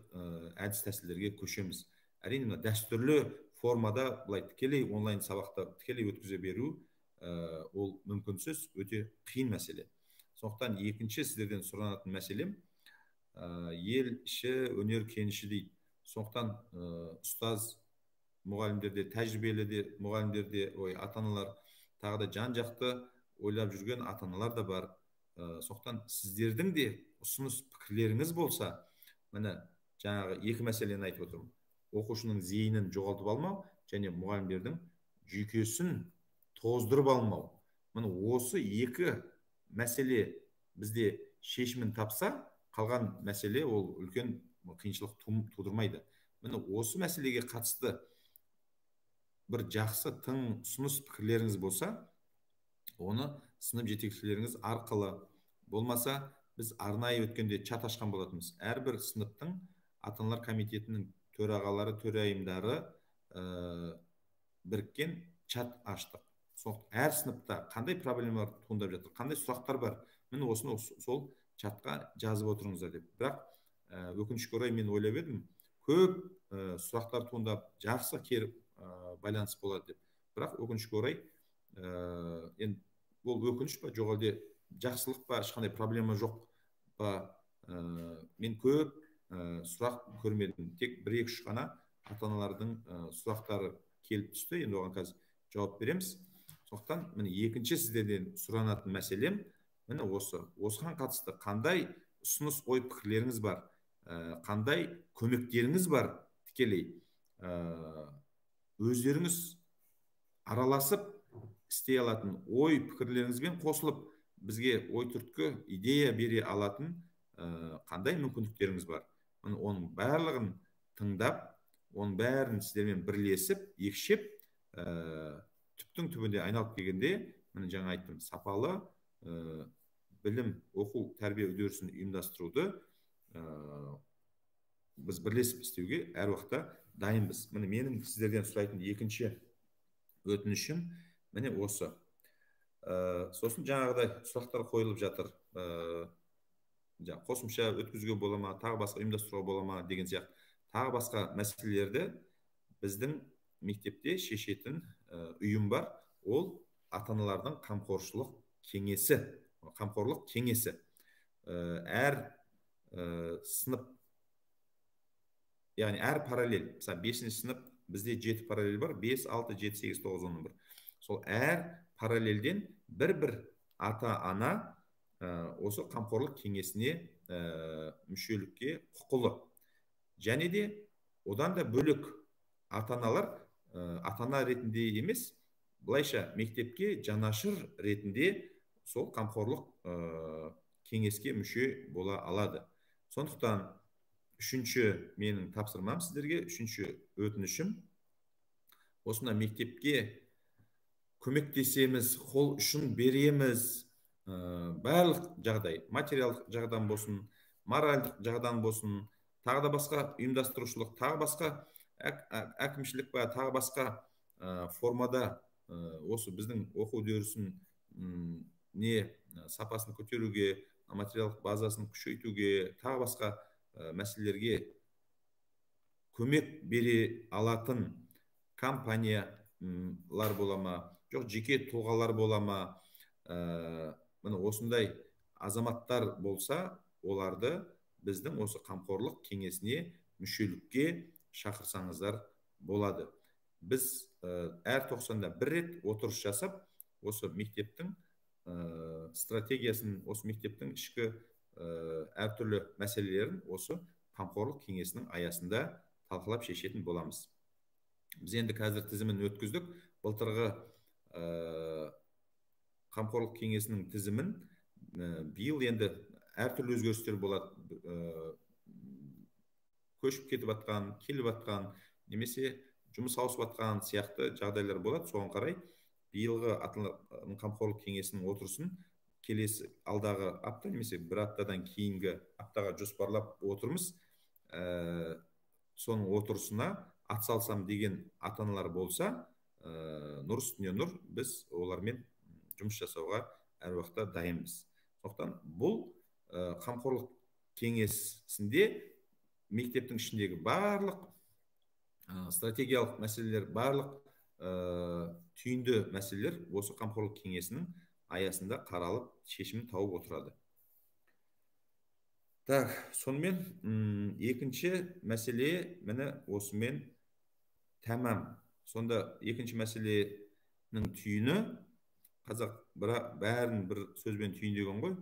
әдіс тәсілдерге көшеміз. Әрине дәстүрлі формада былай тікелей онлайн сабақта тікелей өткізе беру ол мүмкінсіз, өте қиын мәселе. Сондықтан екінші сіздерден сұранатын мәселем ел іші өнер кеніші дейді. Сондықтан ұстаз мұғалімдерде, тәжірибелі де мұғалімдерде, ата-аналар тағы да жан жақты ойлап жүрген ата-аналар да бар. Сондықтан сіздердің де ұсыныс пікірлеріңіз болса, міне жаңағы екі мәселені айтып отырмын. Оқушының зейінін жоғалтып алмау және мұғалімдердің жүйкесін тоздырып алмау. Міне осы екі мәселе бізде шешімін тапса, қалған мәселе ол үлкен қиыншылық тудырмайды. Міне осы мәселеге қатысты бір жақсы тың ұсыныс пікірлеріңіз болса, оны сынып жетекшілеріңіз арқылы, болмаса біз арнайы өткенде чат ашқан болатынбыз. Әрбір сыныптың ата-аналар комитетінің төрағалары, төрайымдары біріккен чат аштық. Әр сыныпта қандай проблемалар туындап жатыр, қандай сұрақтар бар, міне осыны сол чатқа жазып отырыңыздар деп. Бірақ өкінішке орай мен ойлап едім, көп сұрақтар туындап, жақсы кері байланыс болады деп. Бірақ өкінішке орай, енді бұл өкініш па, жоқ әлде жақсылық па, ешқандай проблема жоқ па, мен көп сұрақ көрмедім. Тек бір-екі ғана ата-аналардың сұрақтары келіп түсті. Енді оған қазір жауап береміз. Сондықтан міне екінші сіздерден сұранатын мәселем міне осы. Осыған қатысты қандай ұсыныс ой пікірлеріңіз бар, қандай көмектеріңіз бар, тікелей өздеріңіз араласып істей алатын ой пікірлеріңізбен қосылып бізге ой түрткі идея бере алатын қандай мүмкіндіктеріңіз бар. Оның барлығын тыңдап, оның бәрін сіздермен бірлесіп, екшеп, түптің түбінде айналып келгенде, міне жаңа айттым, сапалы білім, оқу, тәрбие үдерісін ұйымдастыруды біз бірлесіп істеуге әр уақытта дайынбыз. Міне менің сіздерден сұрайтын екінші өтінішім міне осы. Сосын жаңағыдай сұрақтар қойылып жатыр. Қосымша өткізуге бола ма, тағы басқа ұйымдастыруға бола ма деген сияқты. Тағы басқа мәселелерді біздің мектепте шешетін ұйым бар. Ол ата-аналардың қамқорлық кеңесі. Әр сынып, яғни әр параллель, мысалы 5-ші сынып бізде 7 параллель бар, 5, 6, 7, 8, 9, 10, 11. Сол әр параллельден бір-бір ата-ана осы қамқорлық кеңесіне мүшелікке құқылы. Және де одан да бөлек ата-аналар ата-ана ретінде емес, былайша мектепке жанашыр ретінде сол қамқорлық кеңеске мүше бола алады. Сондықтан үшінші менің тапсырмам сіздерге, үшінші өтінішім, осында мектепке көмектесеміз, қол ұшын береміз, барлық жағдай, материалдық жағдан болсын, моральдық жағдан болсын, тағы да басқа ұйымдастырушылық, тағы басқа әкімшілік па, тағы басқа формада осы біздің оқу үдерісін сапасын көтеруге, материалдық базасын күшейтуге, тағы басқа мәселелерге көмек бере алатын компаниялар бола ма, жоқ жеке тұлғалар бола ма, міне осындай азаматтар болса, оларды біздің осы қамқорлық кеңесіне мүшелікке шақырсаңыздар болады. Біз әр 90-да бір рет отырыс жасап, осы мектептің стратегиясын, осы мектептің ішкі әртүрлі мәселелерін осы қамқорлық кеңесінің аясында талқылап шешетін боламыз. Біз енді қазір тізімін өткіздік. Былтырғы қамқорлық кеңесінің тізімін биыл енді әртүрлі өзгерістер болады. Көшіп кетіп атқан, келіп атқан, немесе жұмыс ауысып атқан сияқты жағдайлар болады. Соған қарай биылғы қамқорлық кеңесінің отырысын келесі алдағы апта немесе бір аптадан кейінгі аптаға жоспарлап отырмыз. Соның отырысына атсалсам деген ата-аналар болса, нұр үстіне нұр, біз олармен жұмыс жасауға әр уақытта дайынбыз. Сондықтан бұл қамқорлық кеңесінде мектептің ішіндегі барлық стратегиялық мәселелер, барлық түйінді мәселелер осы қамқорлық кеңесінің аясында қаралып шешімін тауып отырады. Так, сонымен екінші мәселе міне осымен тәмам. Сонда екінші мәселенің түйіні, қазақ бәрін бір сөзбен түйіндеген ғой.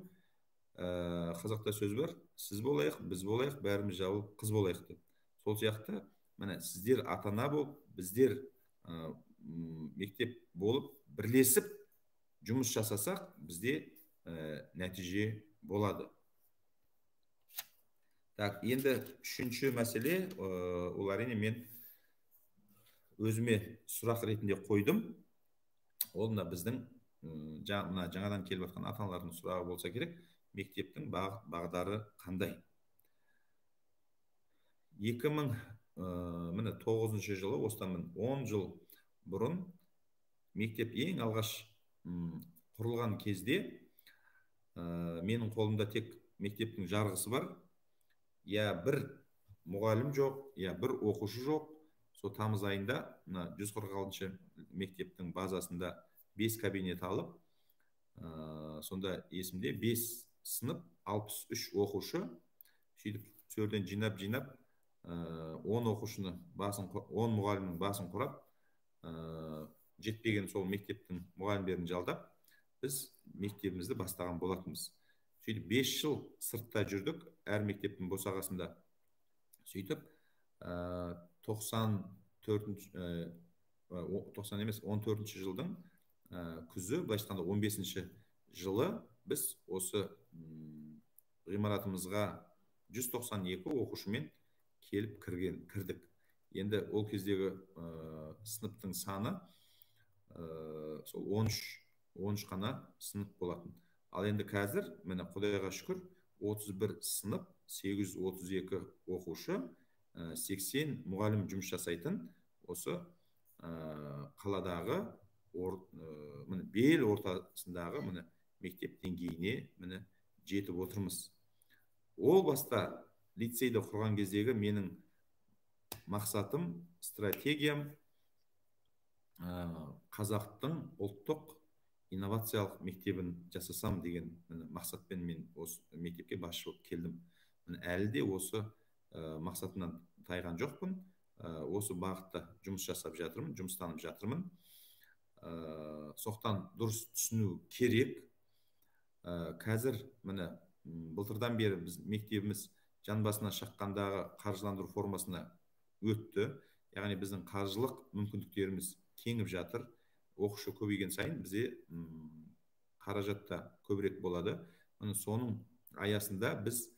Қазақта сөз бар: сіз болайық, біз болайық, бәріміз жабылып қыз болайық деп. Сол сияқты міне сіздер ата-ана болып, біздер мектеп болып бірлесіп жұмыс жасасақ, бізде нәтиже болады. Так, енді үшінші мәселе, ол әрине мен өзіме сұрақ ретінде қойдым. Ол мына біздің жаңадан келіп жатқан ата-аналардың сұрағы болса керек: мектептің бағдары қандай? 2009 жылы, осыдан 10 жыл бұрын мектеп ең алғаш құрылған кезде менің қолымда тек мектептің жарғысы бар. Я бір мұғалім жоқ, я бір оқушы жоқ. Сол тамыз айында 146-шы мектептің базасында 5 кабинет алып, сонда есімде 5 сынып, 63 оқушы, сөйтіп сөрден жинап 10 оқушыны 10 мұғалімнің басын құрап, жетпеген сол мектептің мұғалімдерін жалдап, біз мектебімізді бастаған болатынбыз. Сөйтіп 5 жыл сыртта жүрдік, әр мектептің босағасында. Сөйтіп 14-ші жылдың күзі, былайша айтқанда 15-ші жылы біз осы ғимаратымызға 192 оқушымен келіп кірдік. Енді ол кездегі сыныптың саны сол 13 қана сынып болатын. Ал енді қазір, міне Құдайға шүкір, 31 сынып, 832 оқушы, 80 мұғалім жұмыс жасайтын осы қаладағы бел ортасындағы мектеп деңгейіне жетіп отырмыз. Ол баста лицейді құрған кездегі менің мақсатым, стратегиям қазақтың ұлттық инновациялық мектебін жасасам деген мақсатпен мен осы мектепке басшы болып келдім. Әлі де осы мақсатымнан тайған жоқпын. Осы бағытта жұмыс жасап жатырмын, жұмыстанып жатырмын. Соқтан дұрыс түсіну керек. Қазір міне былтырдан бері біз мектебіміз жан басына шаққандағы қаржыландыру формасына өтті. Яғни біздің қаржылық мүмкіндіктеріміз кеңіп жатыр. Оқушы көбейген сайын бізде қаражатта көбірек болады. Соның аясында біз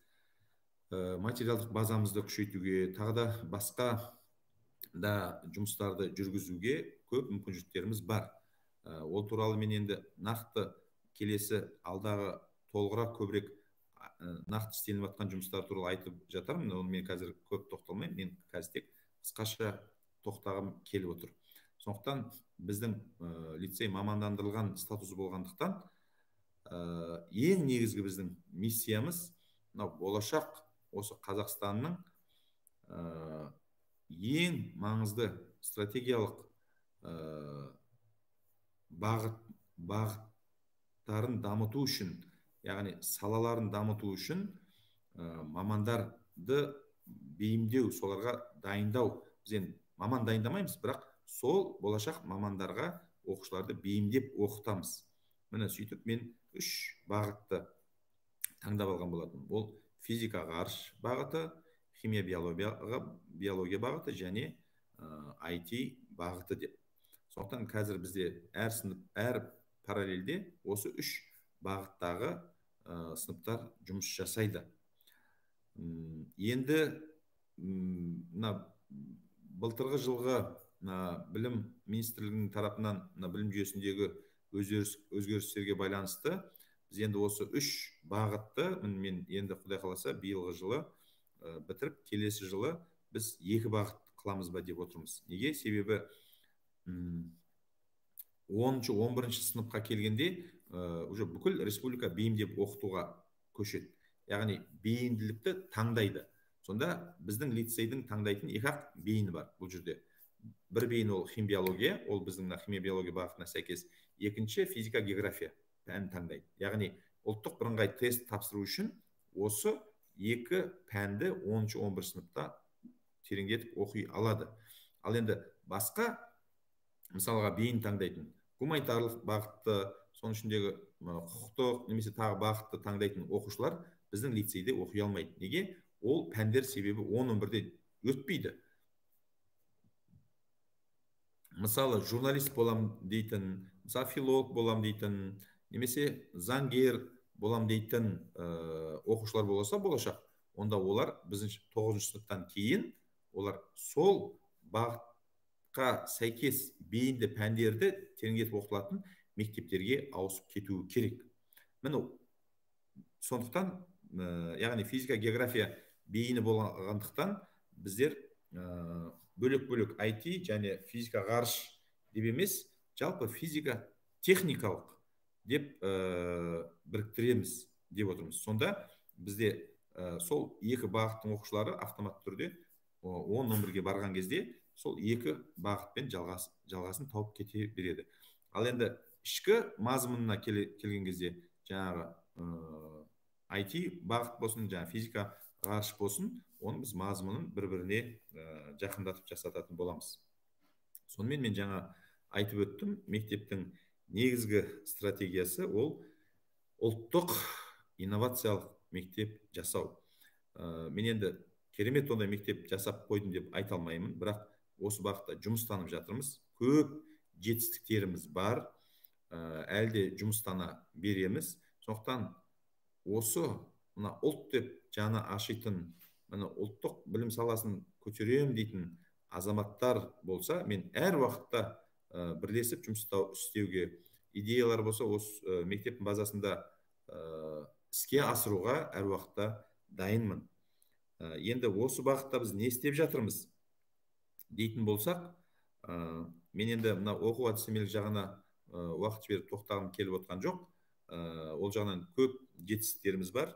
материалдық базамызды күшейтуге, тағы да басқа да жұмыстарды жүргізуге көп мүмкіншіліктеріміз бар. Ол туралы мен енді нақты келесі алдағы толығырақ көбірек нақты істелініп жатқан жұмыстар туралы айтып жатармын. Оны мен қазір көп тоқталмаймын. Мен қазір тек қысқаша тоқтағым келіп отыр. Сондықтан біздің лицей мамандандырылған статусы болғандықтан ең негізгі біздің миссиямыз болашақ осы Қазақстанның ең маңызды стратегиялық бағыттарын дамыту үшін, яғни салаларын дамыту үшін мамандарды бейімдеу, соларға дайындау. Біз енді маман дайындамаймыз, бірақ сол болашақ мамандарға оқушыларды бейімдеп оқытамыз. Міне сөйтіп мен 3 бағытты таңдап алған болатын. Ол физика ғарыш бағыты, химия биология бағыты және IT бағыты деп. Сондықтан қазір бізде әр сынып, әр параллельде осы 3 бағыттағы сыныптар жұмыс жасайды. Енді былтырғы жылғы білім министрлігінің тарапынан білім жүйесіндегі өзгерістерге байланысты біз енді осы 3 бағытты мен енді Құдай қаласа биылғы жылы бітіріп, келесі жылы біз 2 бағыт қыламыз ба деп отырмыз. Неге? Себебі 10-11 сыныпқа келгенде уже бүкіл республика бейімдеп оқытуға көшеді. Яғни бейімділікті таңдайды. Сонда біздің лицейдің таңдайтын екі ақ бейіні бар бұл жерде. Бір бейін ол химбиология, ол біздің мына химия биология бағытына сәйкес. Екінші физика география пәнін таңдайды. Яғни ұлттық бірыңғай тест тапсыру үшін осы екі пәнді 10-11 сыныпта тереңдетіп оқи алады. Ал енді басқа мысалға бейін таңдайтын гуманитарлық бағытты, соның ішіндегі құқықтық немесе тағы бағытты таңдайтын оқушылар біздің лицейде оқи алмайды. Неге? Ол пәндер себебі 10-11-де өтпейді. Мысалы журналист болам дейтін, мысалы филолог болам дейтін, немесе заңгер болам дейтін оқушылар болса болашақ, онда олар біздің 9 сыныптан кейін олар сол бағытқа сәйкес бейінді пәндерді тереңдетіп оқытылатын мектептерге ауысып кетуі керек. Міне сондықтан яғни физика география бейіні болғандықтан біздер бөлек-бөлек IT және физика ғарыш деп емес, жалпы физика техникалық деп біріктіреміз деп отырмыз. Сонда бізде сол екі бағыттың оқушылары автоматты түрде 10-11-ге барған кезде сол екі бағытпен жалғасын тауып кете береді. Ал енді ішкі мазмұнына келген кезде жаңағы IT бағыт болсын, жаңағы физика ғарыш болсын, оның біз мазмұнын бір-біріне жақындатып жасататын боламыз. Сонымен мен жаңа айтып өттім, мектептің негізгі стратегиясы ол ұлттық инновациялық мектеп жасау. Мен енді керемет ондай мектеп жасап қойдым деп айта алмаймын, бірақ осы бағытта жұмыстанып жатырмыз. Көп жетістіктеріміз бар, әлде жұмыстана береміз. Сондықтан осы мына ұлт деп жаны ашитын, мына ұлттық білім саласын көтерем дейтін азаматтар болса, мен әр уақытта бірлесіп жұмыс істеуге, идеялар болса осы мектептің базасында іске асыруға әр уақытта дайынмын. Енді осы бағытта біз не істеп жатырмыз дейтін болсақ, мен енді мына оқу әдістемелік жағына уақыт жіберіп тоқтағым келіп отқан жоқ. Ол жағынан көп жетістіктеріміз бар.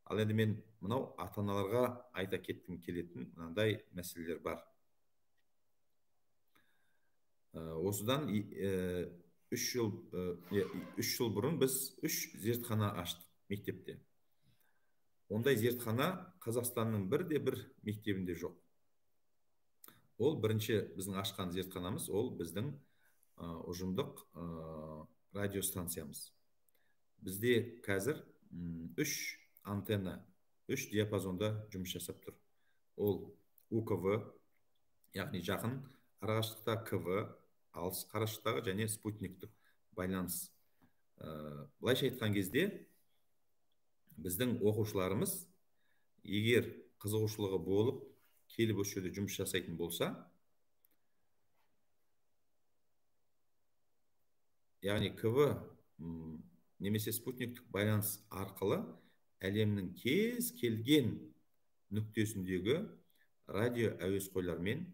Ал енді мен мынау ата-аналарға айта кеткім келетін мынандай мәселелер бар. Осыдан 3 жыл бұрын біз 3 зертхана аштық мектепте. Ондай зертхана Қазақстанның бірде-бір мектебінде жоқ. Ол бірінші біздің ашқан зертханамыз, ол біздің ұжымдық радиостанциямыз. Бізде қазір 3 антенна, 3 диапазонда жұмыс жасап тұр. Ол УКВ, яғни жақын арақашықтықта КВ, алыс қашықтықтағы және спутниктік байланыс. Былайша айтқан кезде біздің оқушыларымыз егер қызығушылығы болып келіп осы жерде жұмыс жасайтын болса, яғни КВ немесе спутниктік байланыс арқылы әлемнің кез келген нүктесіндегі радио әуесқойлармен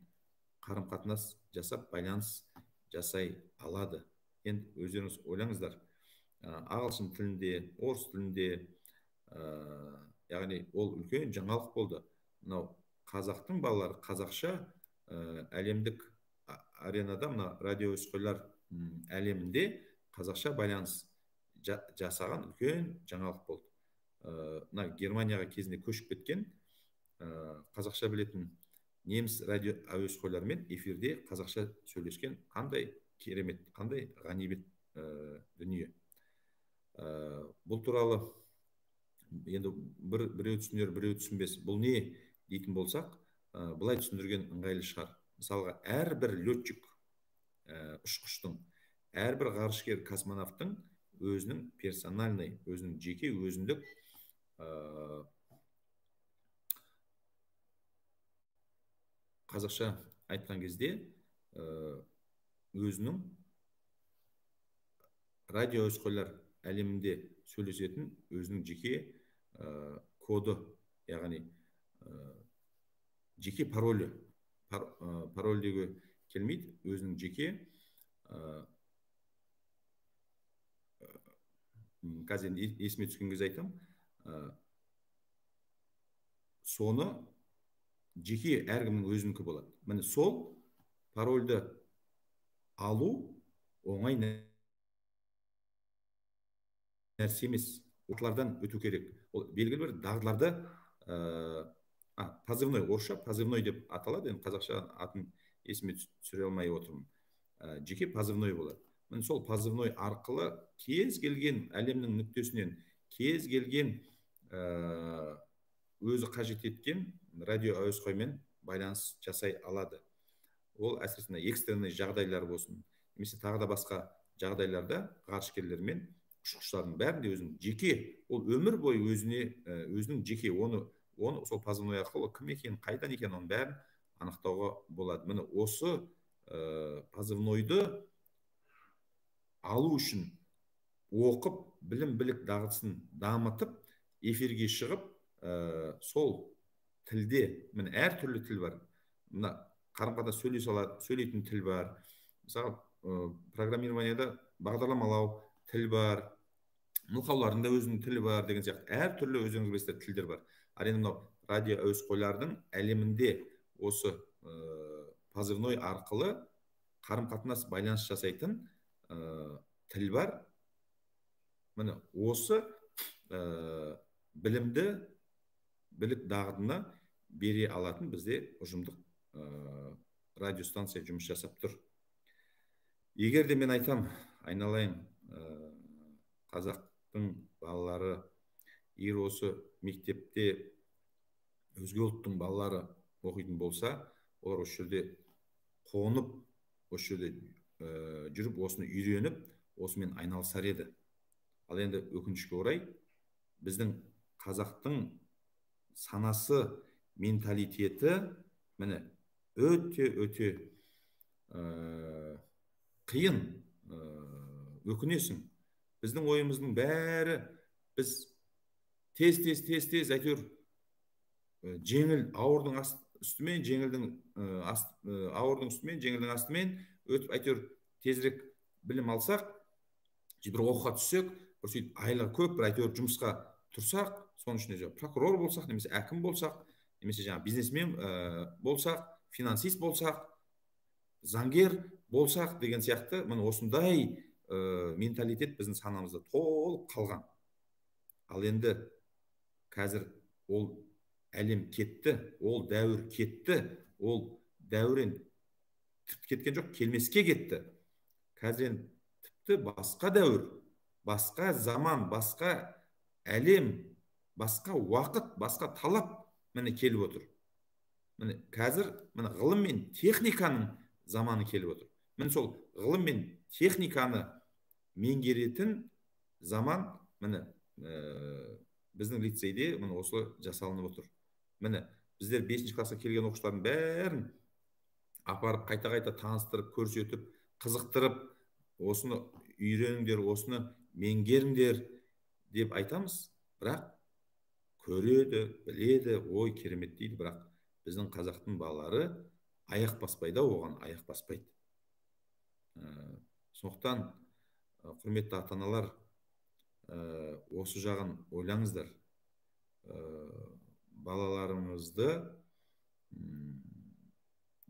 қарым-қатынас жасап байланыс жасай алады. Енді өздеріңіз ойлаңыздар, ағылшын тілінде, орыс тілінде, яғни ол үлкен жаңалық болды. Мынау қазақтың балалары қазақша әлемдік аренада, мына радио әуесқойлар әлемінде қазақша байланыс жасаған үлкен жаңалық болды. Мына Германияға кезінде көшіп кеткен қазақша білетін неміс радио әуесқойлармен эфирде қазақша сөйлескен қандай керемет, қандай ғанибет дүние. Бұл туралы енді біреу түсінер, біреу түсінбес. Бұл не дейтін болсақ, былай түсіндірген ыңғайлы шығар. Мысалға, әрбір летчик, ұшқыштың, әрбір ғарышкер космонавтың өзінің персональный, өзінің жеке өзіндік қазақша айтқан кезде өзінің радио әуесқойлар әлемінде сөйлесетін өзінің жеке коды, яғни жеке паролі, пароль деуге келмейді, өзінің жеке қазір есіме түскен кезде айтам, соны жеке әркімнің өзінікі болады. Міне сол парольді алу оңай нәрсе емес. Осылардан өту керек. Ол белгілі бір дағдыларды позывной, орысша позывной деп аталады. Енді қазақша атын есіме түсіре алмай отырмын. Жеке позывной болады. Міне сол позывной арқылы кез келген әлемнің нүктесінен, кез келген өзі қажет еткен радио әуесқоймен байланыс жасай алады. Ол әсіресе экстренный жағдайлар болсын, немесе тағы да басқа жағдайларда ғарышкерлермен ұшқыштардың бәрінде өзінің жеке, ол өмір бойы өзінің жеке, оны сол позывной арқылы кім екенін, қайдан екенін, оның бәрін анықтауға болады. Міне осы позывнойды алу үшін оқып, білім білік дағдысын дамытып, эфирге шығып, сол тілде, міне әртүрлі тіл бар. Мына қарым-қатынас сөйлейтін тіл бар. Мысалы, программированияда бағдарламалау тіл бар, нұсқаулардың да өзінің тілі бар деген сияқты әртүрлі өздеріңіз білесіздер тілдер бар. Ал енді мынау радио әуесқойлардың әлемінде осы позывной арқылы қарым-қатынас байланыс жасайтын тіл бар. Міне осы білімді білік дағдыны бере алатын бізде ұжымдық радиостанция жұмыс жасап тұр. Егер де мен айтам, айналайын, қазақтың балалары егер осы мектепте өзге ұлттың балалары оқитын болса, олар осы жерде қонып, осы жерде жүріп, осыны үйреніп, осымен айналысар еді. Ал енді өкінішке орай, біздің қазақтың санасы, менталитеті міне өте қиын. Өкінесің. Біздің ойымыздың бәрі, біз тез әйтеуір жеңіл ауырдың үстімен, ауырдың үстімен, жеңілдің астымен өтіп, әйтеуір тезірек білім алсақ, бір оқуға түссек, бір сөйтіп айлығы көп, бір әйтеуір жұмысқа тұрсақ, соның ішінде прокурор болсақ, немесе әкім болсақ, немесе бизнесмен болсақ, финансист болсақ, заңгер болсақ деген сияқты, міне осындай менталитет біздің санамызда толып қалған. Ал енді қазір ол әлем кетті, ол дәуір кетті, ол дәурен кеткен жоқ, келмеске кетті. Қазір тіпті басқа дәуір, басқа заман, басқа әлем, басқа уақыт, басқа талап міне келіп отыр. Міне қазір міне ғылым мен техниканың заманы келіп отыр. Міне сол ғылым мен техниканы меңгеретін заман міне біздің лицейде міне осы жасалынып отыр. Міне біздер 5-ші классқа келген оқушылардың бәрін апарып қайта таныстырып, көрсетіп, қызықтырып, осыны үйреніңдер, осыны меңгеріңдер деп айтамыз. Бірақ көреді, біледі, ой керемет дейді, бірақ біздің қазақтың балалары аяқ баспайды, оған аяқ баспайды. Сондықтан құрметті ата-аналар, осы жағын ойлаңыздар. Балаларыңызды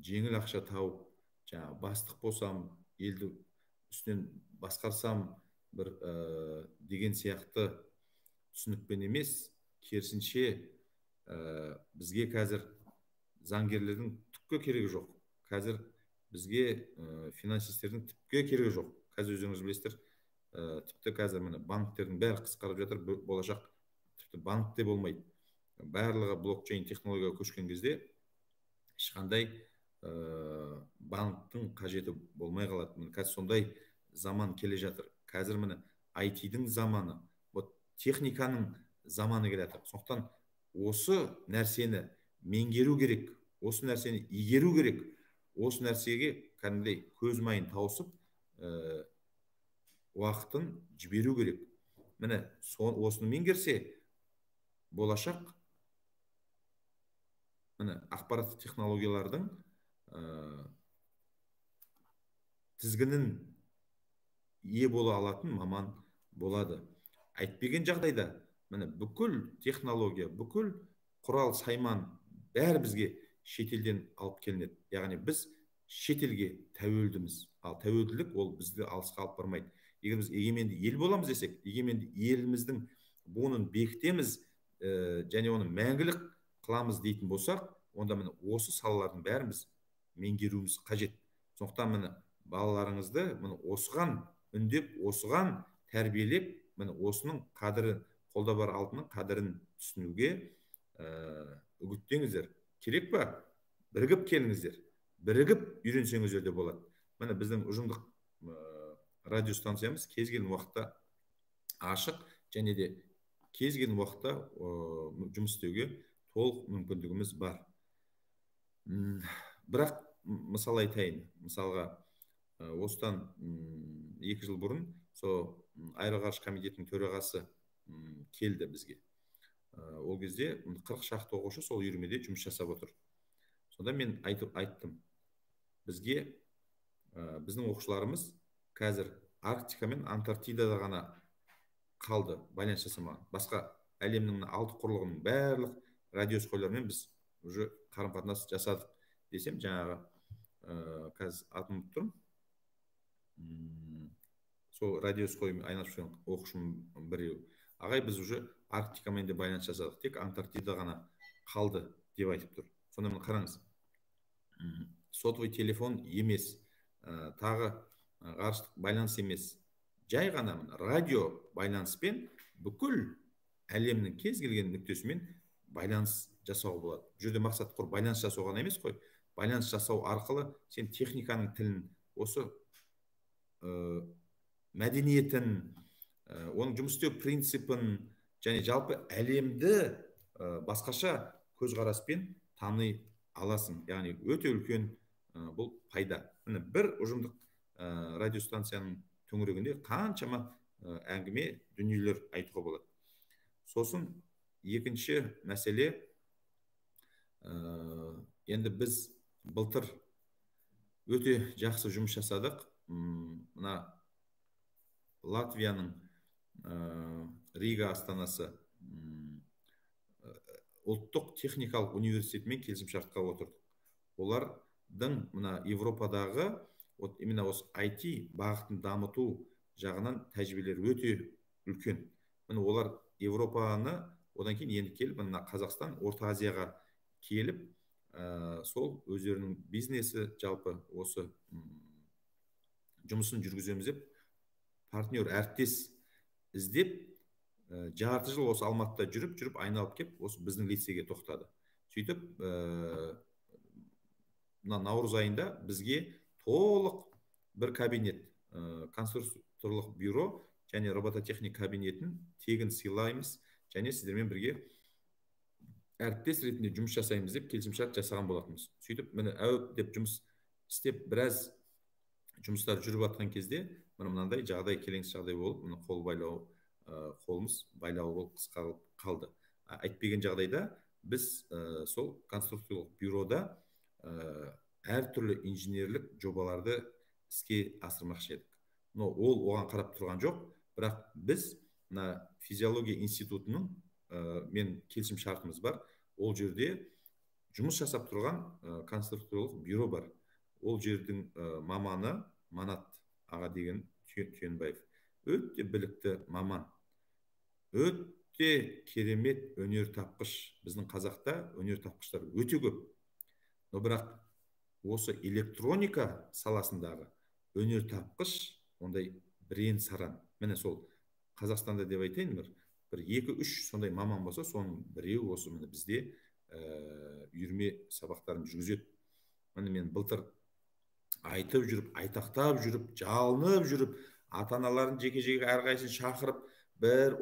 жеңіл ақша тауып, бастық болсам, елді үстінен басқарсам бір деген сияқты түсінікпен емес, керісінше бізге қазір заңгерлердің түкке керегі жоқ. Қазір бізге финансистердің түкке керегі жоқ. Қазір өздеріңіз білесіздер, тіпті қазір міне банктердің бәрі қысқарып жатыр, болашақ тіпті банкте болмайды. Барлығы блокчейн технологияға көшкен кезде ешқандай банктың қажеті болмай қалады. Қазір сондай заман келе жатыр. Қазір міне IT-дің заманы, техниканың заманы келе жатыр. Сондықтан осы нәрсені меңгеру керек, осы нәрсені игеру керек, осы нәрсеге кәдімгідей көз майын тауысып, уақытын жіберу керек. Міне осыны меңгерсе, болашақ міне ақпараттық технологиялардың тізгінін ие бола алатын маман болады. Әйтпеген жағдайда міне бүкіл технология, бүкіл құрал сайман бәрі бізге шетелден алып келінеді. Яғни біз шетелге тәуелдіміз. Ал тәуелділік ол бізді алысқа алып бармайды. Егер біз егеменді ел боламыз десек, егеменді еліміздің буынын бекітеміз, және оны мәңгілік қыламыз дейтін болсақ, онда міне осы салалардың бәрін біз меңгеруіміз қажет. Сондықтан міне балаларыңызды міне осыған үндеп, осыған тәрбиелеп, міне осының қадірін, қолда бар алтынның қадірін түсінуге үгіттеңіздер. Керек па? Бірігіп келіңіздер. Бірігіп үйренсеңіздер де болады. Міне біздің ұжымдық радиостанциямыз кез келген уақытта ашық, және де кез келген уақытта жұмыс істеуге толық мүмкіндігіміз бар. Бірақ мысал айтайын. Мысалға, осыдан 2 жыл бұрын Аэроғарыш комитетінің төрағасы келді бізге. Ол кезде 40 шақты оқушы сол үйірмеде жұмыс жасап отыр. Сонда мен айттым, бізге біздің оқушыларымыз қазір Арктика мен Антарктидада ғана қалды, байланыс жасамаған. Басқа әлемнің 6 құрлығының барлық радиоскойлармен біз уже қарым-қатынас жасадық десем, жаңағы қазір атын ұмытып тұрмын. Сол радиоскоймен айналысып жүрген оқушым біреу. Ағай, біз уже Арктикамен де байланыс жасадық, тек Антарктида ғана қалды деп айтып тұр. Сонда міне қараңыз, сотовый телефон емес, тағы ғарыштық байланыс емес, жай ғана радио байланыспен бүкіл әлемнің кез келген нүктесімен байланыс жасауға болады. Бұл жерде мақсат құр байланыс жасау ғана емес қой. Байланыс жасау арқылы сен техниканың тілін, осы мәдениетін, оның жұмыс істеу принципін, және жалпы әлемді басқаша көзқараспен тани аласың. Яғни өте үлкен бұл пайда. Міне бір ұжымдық радиостанцияның төңірегінде қаншама әңгіме, дүниелер айтуға болады. Сосын екінші мәселе, енді біз былтыр өте жақсы жұмыс жасадық. Мына Латвияның Рига астанасы ұлттық техникалық университетімен келісімшартқа отырдық. Олардың мына Европадағы именно осы IT бағытын дамыту жағынан тәжірибелері өте үлкен. Міне олар Европаны, одан кейін енді келіп, мына Қазақстан, Орта Азияға келіп, сол өздерінің бизнесі, жалпы осы жұмысын жүргіземіз деп, партнер, әріптес іздеп, жарты жыл осы Алматыда жүріп, айналып кеп, осы біздің лицейге тоқтады. Сөйтіп, наурыз айында бізге толық бір кабинет, конструкторлық бюро және робототехник кабинетін тегін сыйлаймыз, және сіздермен бірге әріптес ретінде жұмыс жасаймыз деп келісімшарт жасаған болатынбыз. Сөйтіп, міне деп жұмыс істеп, біраз жұмыстар жүріп жатқан кезде, мынандай жағдай, келеңсіз жағдай болып, қолымыз байлау болып қысқарып қалды. Айтпеген жағдайда біз сол конструкторлық бюрода әртүрлі инженерлік жобаларды іске асырмақшы едік. Но ол оған қарап тұрған жоқ, бірақ біз физиология институтының мен келісім шартымыз бар. Ол жерде жұмыс жасап тұрған конструкторлық бюро бар. Ол жердің маманы Манат аға деген Түйенбаев. Өте білікті маман. Өте керемет өнер тапқыш. Біздің қазақта өнер тапқыштар өте көп. Но бірақ осы электроника саласындағы өнер тапқыш ондай бірен саран. Міне сол Қазақстанда деп айтайын, бір 2-3 сондай маман болса, соның біреу осы бізде үйірме сабақтарын жүргізеді. Міне мен былтыр айтып жүріп, айтақтап жүріп, жалынып жүріп, ата-аналарын жеке-жеке әрқайсысын шақырып,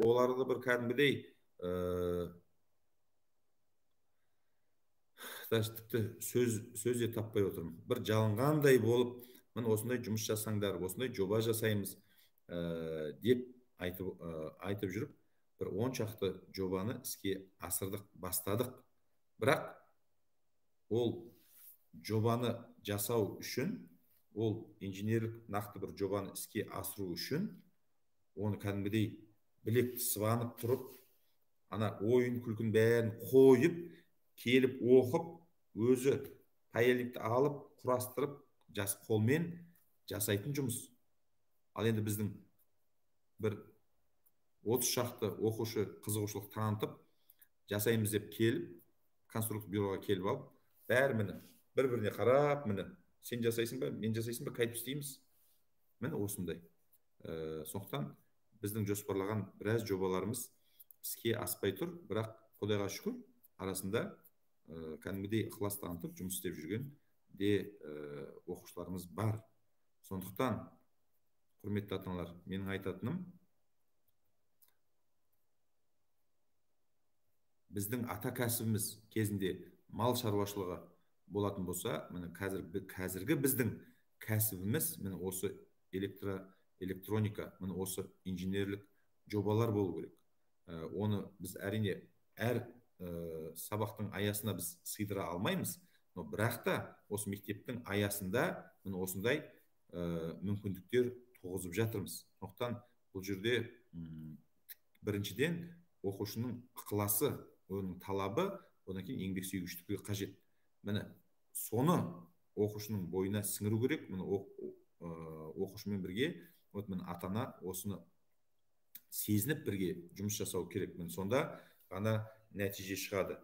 оларды бір кәдімгідей тіпті сөз де таппай отырмын. Бір жалынғандай болып, міне осындай жұмыс жасаңдар, осындай жоба жасаймыз деп айтып жүріп, бір 10 шақты жобаны іске асырдық, бастадық. Бірақ ол жобаны жасау үшін, ол инженерлік нақты бір жобаны іске асыру үшін, оны кәдімгідей білекті сыбанып тұрып, ана ойын күлкін бәрін қойып келіп оқып өзі паяльникті алып құрастырып қолмен жасайтын жұмыс. Ал енді біздің бір 30 шақты оқушы қызығушылық танытып жасаймыз деп келіп, конструктор бюроға келіп алып, бәрі міне бір-біріне қарап, міне сен жасайсың ба, мен жасайсың ба, қайтып істейміз. Міне осындай. Сондықтан біздің жоспарлаған біраз жобаларымыз іске аспай тұр, бірақ Құдайға шүкір, арасында кәдімгідей ықылас танытып жұмыс істеп жүрген де оқушыларымыз бар. Сондықтан, құрметті ата-аналар, менің айтатыным, біздің ата кәсібіміз кезінде мал шаруашылығы болатын болса, міне қазіргі біздің кәсібіміз міне осы электроника, міне осы инженерлік жобалар болу керек. Оны біз әрине әр сабақтың аясына біз сыйдыра алмаймыз, но бірақ та осы мектептің аясында міне осындай мүмкіндіктер туғызып жатырмыз. Сондықтан бұл жерде біріншіден оқушының ықыласы, оның талабы, одан кейін еңбексүйгіштігі қажет. Міне соны оқушының бойына сіңіру керек. Міне оқушымен бірге міне ата-ана осыны сезініп бірге жұмыс жасау керек. Міне сонда ғана нәтиже шығады.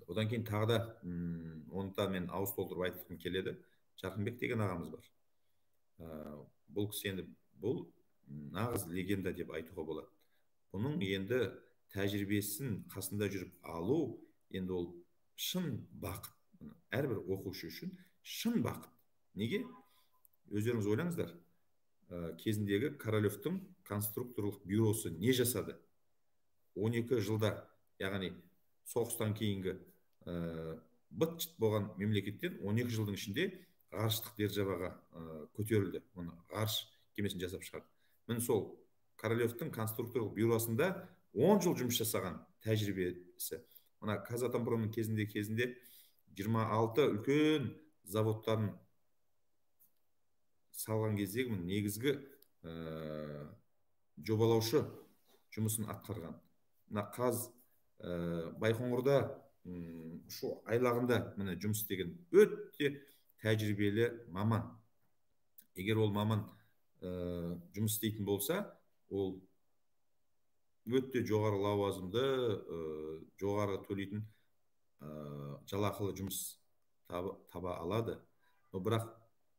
Одан кейін тағы да оны да мен ауыз толтырып айтқым келеді. Жарқынбек деген ағамыз бар. Бұл кісі енді бұл нағыз легенда деп айтуға болады. Бұның енді тәжірибесін қасында жүріп алу, енді ол шын бақыт. Әрбір оқушы үшін шын бақыт. Неге? Өздеріңіз ойлаңыздар. Кезіндегі Королевтің конструкторлық бюросы не жасады? 12 жылда, яғни соғыстан кейінгі быт-шыт болған мемлекеттен 12 жылдың ішінде ғарыштық державаға көтерілді. Оны ғарыш кемесін жасап шығарды. Міне сол Королевтің конструкторлық бюросында 10 жыл жұмыс жасаған тәжірибесі. Мына Казатомпромның кезінде 26 үлкен заводтарын салған кездегі негізгі жобалаушы жұмысын атқарған. Мына Байқоңырда ұшу айлағында міне жұмыс істеген өте тәжірибелі маман. Егер ол маман жұмыс істейтін болса, ол өте жоғары лауазымды, жоғары төлейтін жалақылы жұмыс таба алады. Бірақ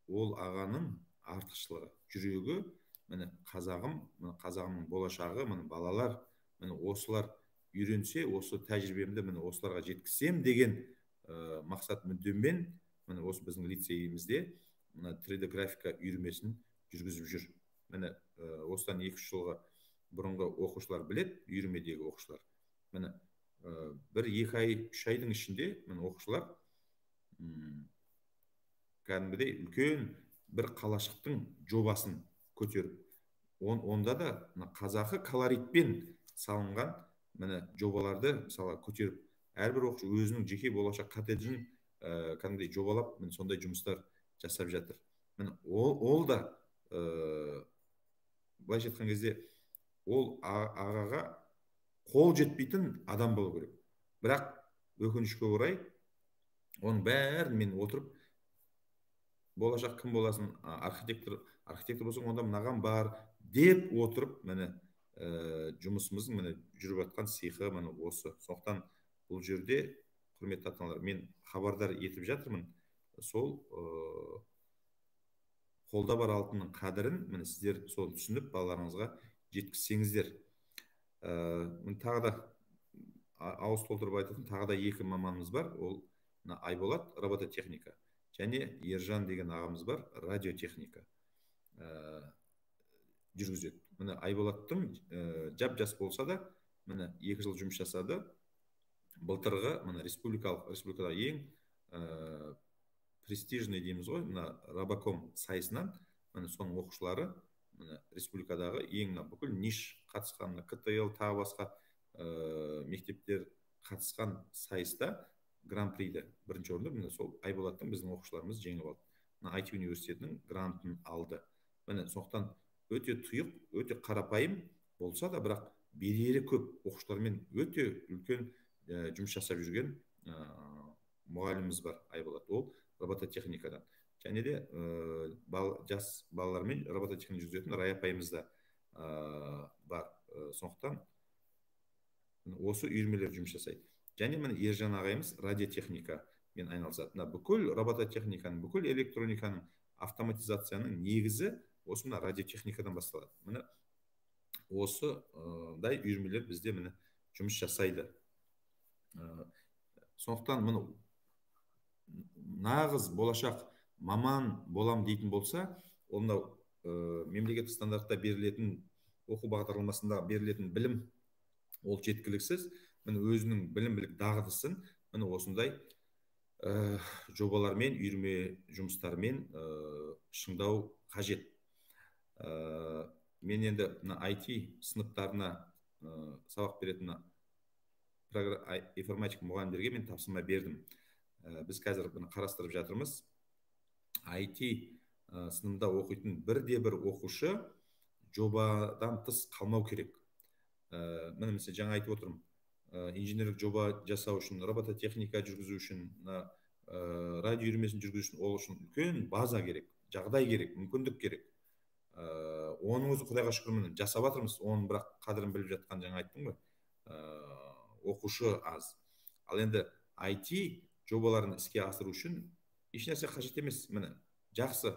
ол ағаның артықшылығы, жүрегі, міне қазағымның болашағы, міне балалар, міне осылар үйренсе, осы тәжірибемді міне осыларға жеткізсем деген мақсат мүддемен міне осы біздің лицейімізде 3D графика үйірмесін жүргізіп жүр. Міне осыдан 2-3 жылға бұрынғы оқушылар білет, үйірмедегі оқушылар. Міне 1-2 ай, 3 айдың ішінде міне оқушылар кәдімгідей үлкен бір қалашықтың жобасын көтеріп, онда да қазақы колоритпен салынған міне жобаларды мысалы көтеріп, әрбір оқушы өзінің жеке болашақ коттеджін кәдімгідей жобалап, міне сондай жұмыстар жасап жатыр. Міне ол да былайша айтқан кезде ол ағаға қол жетпейтін адам болу керек. Бірақ өкінішке орай оның бәрін мен отырып, болашақ кім боласың, архитектор болсаң, онда мынаған бар деп отырып, міне жұмысымыздың міне жүріп жатқан сиқы міне осы. Сондықтан бұл жерде, құрметті ата-аналар, мен хабардар етіп жатырмын. Сол қолда бар алтынның қадірін міне сіздер сол түсініп балаларыңызға жеткізсеңіздер. Тағы да ауыз толтырып айтатын тағы да 2 маманымыз бар. Ол Айболат робототехника және Ержан деген ағамыз бар, радиотехника жүргізеді. Міне Айболаттың жап-жас болса да, міне 2 жыл жұмыс жасады. Былтырғы міне республикада ең престижный дейміз ғой, мына Робоком сайысынан міне соның оқушылары міне республикадағы ең бүкіл ниш қатысқан, КТЛ тағы басқа мектептер қатысқан сайыста гран-приді бірінші орынды міне сол Айболаттың біздің оқушыларымыз жеңіп алды. IT университетінің грантын алды. Міне сондықтан өте тұйық, өте қарапайым болса да, бірақ берері көп, оқушылармен өте үлкен жұмыс жасап жүрген мұғаліміміз бар, Айболат. Ол робототехникадан. Және де жас балалармен робототехника жүргізетін Рая апайымыз да бар. Сондықтан осы үйірмелер жұмыс жасайды. Және міне Ержан ағайымыз радиотехникамен айналысады. Мына бүкіл робототехниканың, бүкіл электрониканың, автоматизацияның негізі осы мына радиотехникадан басталады. Міне осыдай үйірмелер бізде міне жұмыс жасайды. Сондықтан міне нағыз болашақ маман болам дейтін болса, онда мемлекеттік стандартта берілетін оқу бағдарламасында берілетін білім ол жеткіліксіз. Міне өзінің білім білік дағдысын міне осындай жобалармен, үйірме жұмыстармен шыңдау қажет. Мен енді IT сыныптарына сабақ беретін информатика мұғалімдерге мен тапсырма бердім. Біз қазір қарастырып жатырмыз. IT сынымда оқитын бірде-бір оқушы жобадан тыс қалмау керек. Міне mesela жаңа айтып отырмын, инженерлік жоба жасау үшін, робототехника жүргізу үшін, радио үйірмесін жүргізу үшін, ол үшін үлкен база керек, жағдай керек, мүмкіндік керек. Оның өзі Құдайға шүкір міне жасап жатырмыз. Оның бірақ қадірін біліп жатқан, жаңа айттым ғой, оқушы аз. Ал енді IT жобаларын іске асыру үшін ешнәрсе қажет емес. Міне жақсы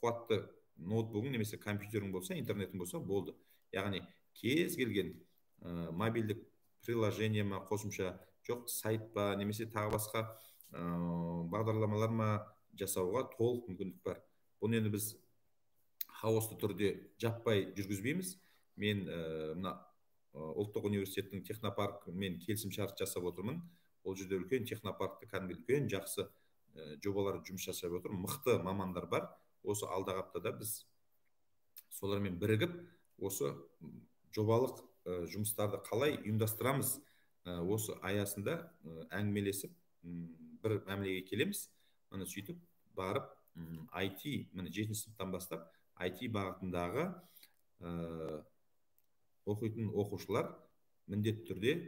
қуатты ноутбугың немесе компьютерің болса, интернетің болса болды. Яғни кез келген мобильдік приложение ма, қосымша жоқ сайт па, немесе тағы басқа бағдарламалар ма жасауға толық мүмкіндік бар. Бұны енді біз хаосты түрде жаппай жүргізбейміз. Мен мына ұлттық университеттің технопаркімен келісімшарт жасап отырмын. Ол жерде үлкен технопаркты кәдімгі үлкен жақсы жобалар жұмыс жасап отыр. Мықты мамандар бар. Осы алдағы аптада біз солармен бірігіп, осы жобалық жұмыстарды қалай ұйымдастырамыз, осы аясында әңгімелесіп бір мәмілеге келеміз. Міне сөйтіп барып IT, міне 7-ші сыныптан бастап IT бағытындағы оқитын оқушылар міндетті түрде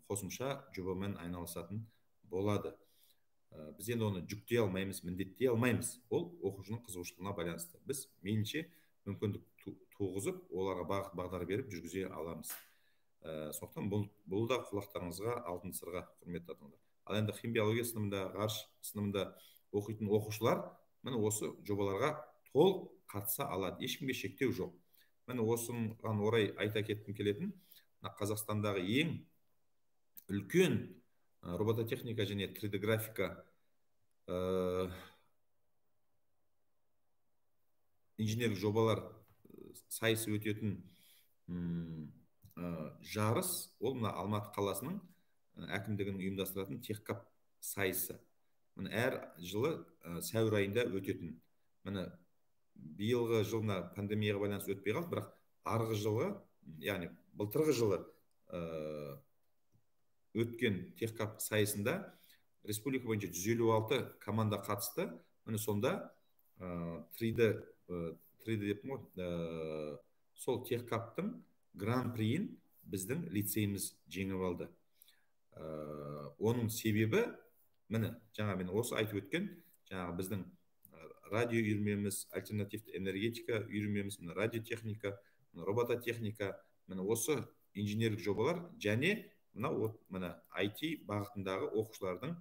қосымша жобамен айналысатын болады. Біз енді оны жүктей алмаймыз, міндеттей алмаймыз. Ол оқушының қызығушылығына байланысты. Біз мейлінше мүмкіндік туғызып, оларға бағыт бағдар беріп жүргізе аламыз. Сондықтан бұл да құлақтарыңызға алтын сырға, құрметті ата-аналар. Ал енді химиология сыныбында, ғарыш сыныбында оқитын оқушылар міне осы жобаларға толық қатыса алады. Ешкімге шектеу жоқ. Міне осыған орай айта кеткім келетін, Қазақстандағы ең үлкен робототехника және 3D графика инженерлік жобалар сайысы өтетін жарыс, ол мына Алматы қаласының әкімдігінің ұйымдастыратын техкап сайысы. Міне әр жылы сәуір айында өтетін. Міне биылғы жылына пандемияға байланысты өтпей қалды, бірақ арғы жылы, яғни былтырғы жылы өткен техкап сайысында республика бойынша 156 команда қатысты. Міне сонда 3D деппін ғой, сол техкаптың гран-приін біздің лицейіміз жеңіп алды. Оның себебі міне жаңа мен осы айтып өткен, жаңа біздің радио үйірмеміз, альтернативті энергетика үйірмеміз, радиотехника, робототехника, міне осы инженерлік жобалар және мына IT бағытындағы оқушылардың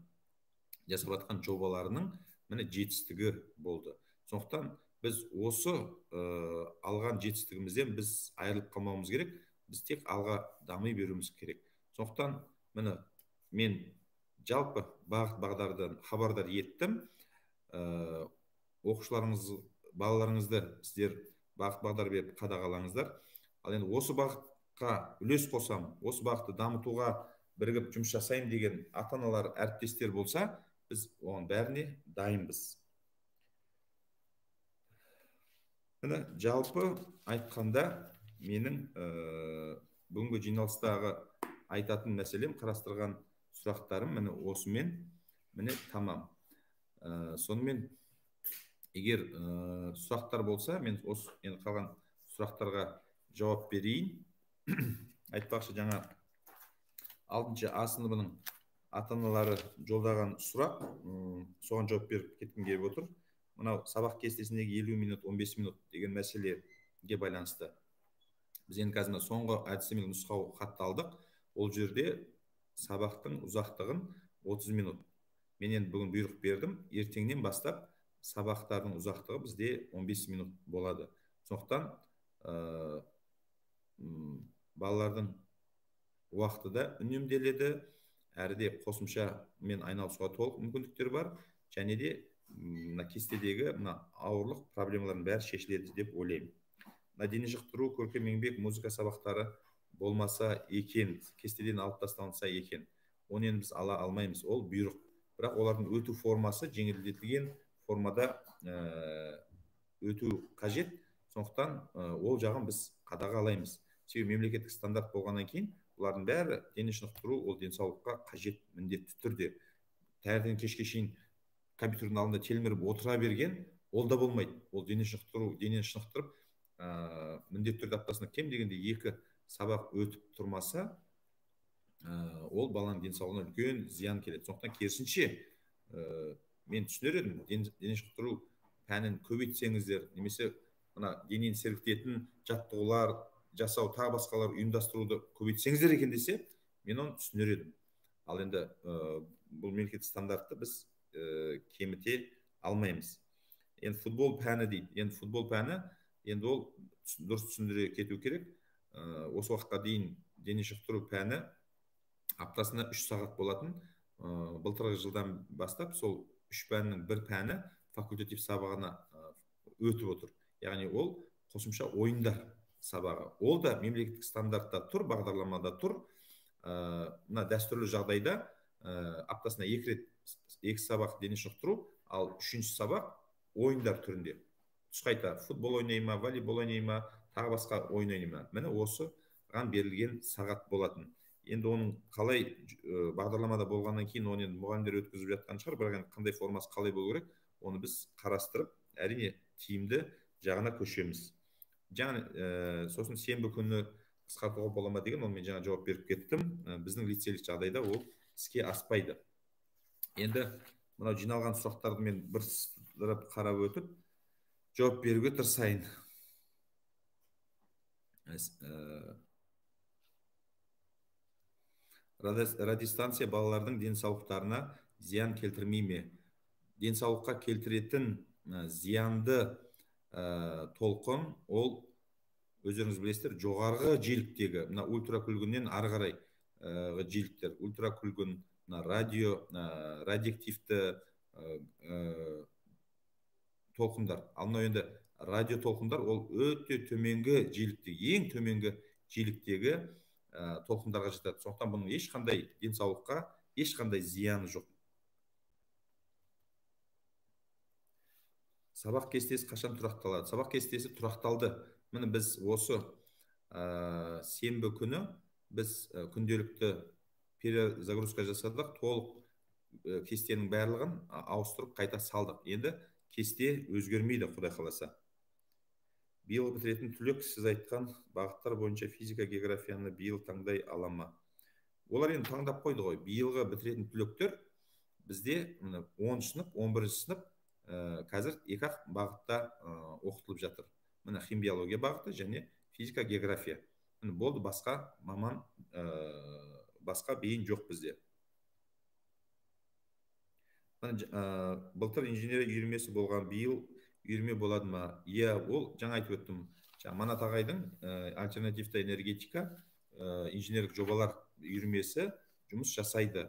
жасап жатқан жобаларының міне жетістігі болды. Сондықтан біз осы алған жетістігімізден біз айырылып қалмауымыз керек. Біз тек алға дами беруіміз керек. Сондықтан міне мен жалпы бағыт бағдардан хабардар еттім. Оқушыларыңыз, балаларыңызды сіздер бағыт бағдар беріп қадағалаңыздар. Ал енді осы бағытқа үлес қосам, осы бағытты дамытуға бірігіп жұмыс жасайын деген ата-аналар, әріптестер болса, біз оған бәріне дайынбыз. Міне жалпы айтқанда менің бүгінгі жиналыстағы айтатын мәселем, қарастырған сұрақтарым міне осымен міне тамам. Сонымен егер сұрақтар болса, мен осы қалған сұрақтарға жауап берейін. айтпақшы жаңа 6-шы А сыныбының ата-аналары жолдаған сұрақ, соған жауап беріп кеткім келіп отыр. Мынау сабақ кестесіндегі 50 минут, 15 минут деген мәселеге байланысты. Біз енді қазір соңғы әдістемелік нұсқау хатты алдық. Ол жерде сабақтың ұзақтығын 30 минут. Мен енді бүгін бұйрық бердім. Ертеңнен бастап сабақтардың ұзақтығы бізде 15 минут болады. Сондықтан балалардың уақыты да үнемделеді, әріде қосымша мен айналысуға толық мүмкіндіктер бар, және де кестедегі ауырлық проблемалардың бәрі шешіледі деп ойлаймын. Дене шынықтыру, көркем еңбек, музыка сабақтары болмаса екен, кестеден алып тасталынса екен, оны енді біз ала алмаймыз, ол бұйрық. Бірақ олардың өту формасы жеңілдетілген формада өту қажет. Сондықтан ол жағын біз қадағалаймыз. Себебі мемлекеттік стандарт болғаннан кейін бұлардың бәрі дене шынықтыру, ол денсаулыққа қажет міндетті түрде. Таңертең кешке шейін компьютердің алдында телміріп отыра берген, ол да болмайды. Ол дене шынықтыру, денені шынықтырып, міндетті түрде аптасына кем дегенде 2 сабақ өтіп тұрмаса, ол баланың денсаулығына үлкен зиян келеді. Сондықтан керісінше мен түсінер едім, дене шынықтыру пәнін көбейтсеңіздер, немесе денені сергітетін жаттығулар жасау, тағы басқалар ұйымдастыруды көбейтсеңіздер екен десе, мен оны түсінер едім. Ал енді бұл мемлекеттік стандартты біз кеміте алмаймыз. Енді футбол пәні дейді. Енді футбол пәні, енді ол дұрыс түсіндіре кету керек. Осы уақытқа дейін дене шынықтыру пәні аптасына 3 сағат болатын. Былтырғы жылдан бастап сол 3 пәннің бір пәні факультатив сабағына өтіп отыр. Яғни ол қосымша ойындар сабағы. Ол да мемлекеттік стандартта тұр, бағдарламада тұр. Мына дәстүрлі жағдайда аптасына 2 рет 2 сабақ дене шынықтыру, ал 3-ші сабақ ойындар түрінде. Түсқайта футбол ойнай ма, волейбол ойнай ма, тағы басқа ойын ойнай ма. Міне осыған берілген сағат болатын. Енді оның қалай бағдарламада болғаннан кейін оны енді мұғалімдер өткізіп жатқан шығар, бірақ қандай формасы қалай болу керек, оны біз қарастырып, әрине тиімді жағына көшеміз. Сосын сенбі күні қысқартуға бола ма деген, оны мен жаңа жауап беріп кеттім. Біздің лицейлік жағдайда ол іске аспайды. Енді мынау жиналған сұрақтарды мен бір сыдырып қарап өтіп жауап беруге тырысайын. Радиостанция балалардың денсаулықтарына зиян келтірмей ме? Денсаулыққа келтіретін зиянды толқын, ол өздеріңіз білесіздер, жоғарғы жиіліктегі, мына ультракүлгіннен ары қарай жиіліктер, ультракүлгін, радиоактивті толқындар. Ал мынау енді радио толқындар, ол өте төменгі жиіліктегі, ең төменгі жиіліктегі толқындарға жатады. Сондықтан бұның ешқандай денсаулыққа ешқандай зияны жоқ. Сабақ кестесі қашан тұрақталады? Сабақ кестесі тұрақталды. Міне біз осы сенбі күні біз күнделікті перезагрузка жасадық, толық кестенің барлығын ауыстырып қайта салдық. Енді кесте өзгермейді, Құдай қаласа. Биыл бітіретін түлек, сіз айтқан бағыттар бойынша физика, географияны биыл таңдай ала ма? Олар енді таңдап қойды ғой. Биылғы бітіретін түлектер бізде 10 сынып, 11 сынып қазір 2 бағытта оқытылып жатыр. Міне химиология бағыты және физика, география. Болды, басқа маман, басқа бейін жоқ бізде. Былтыр инженерия үйірмесі болған, биыл үйірме болады ма? Иә, ол жаңа айтып өттім. Манат ағайдың альтернативті энергетика инженерлік жобалар үйірмесі жұмыс жасайды.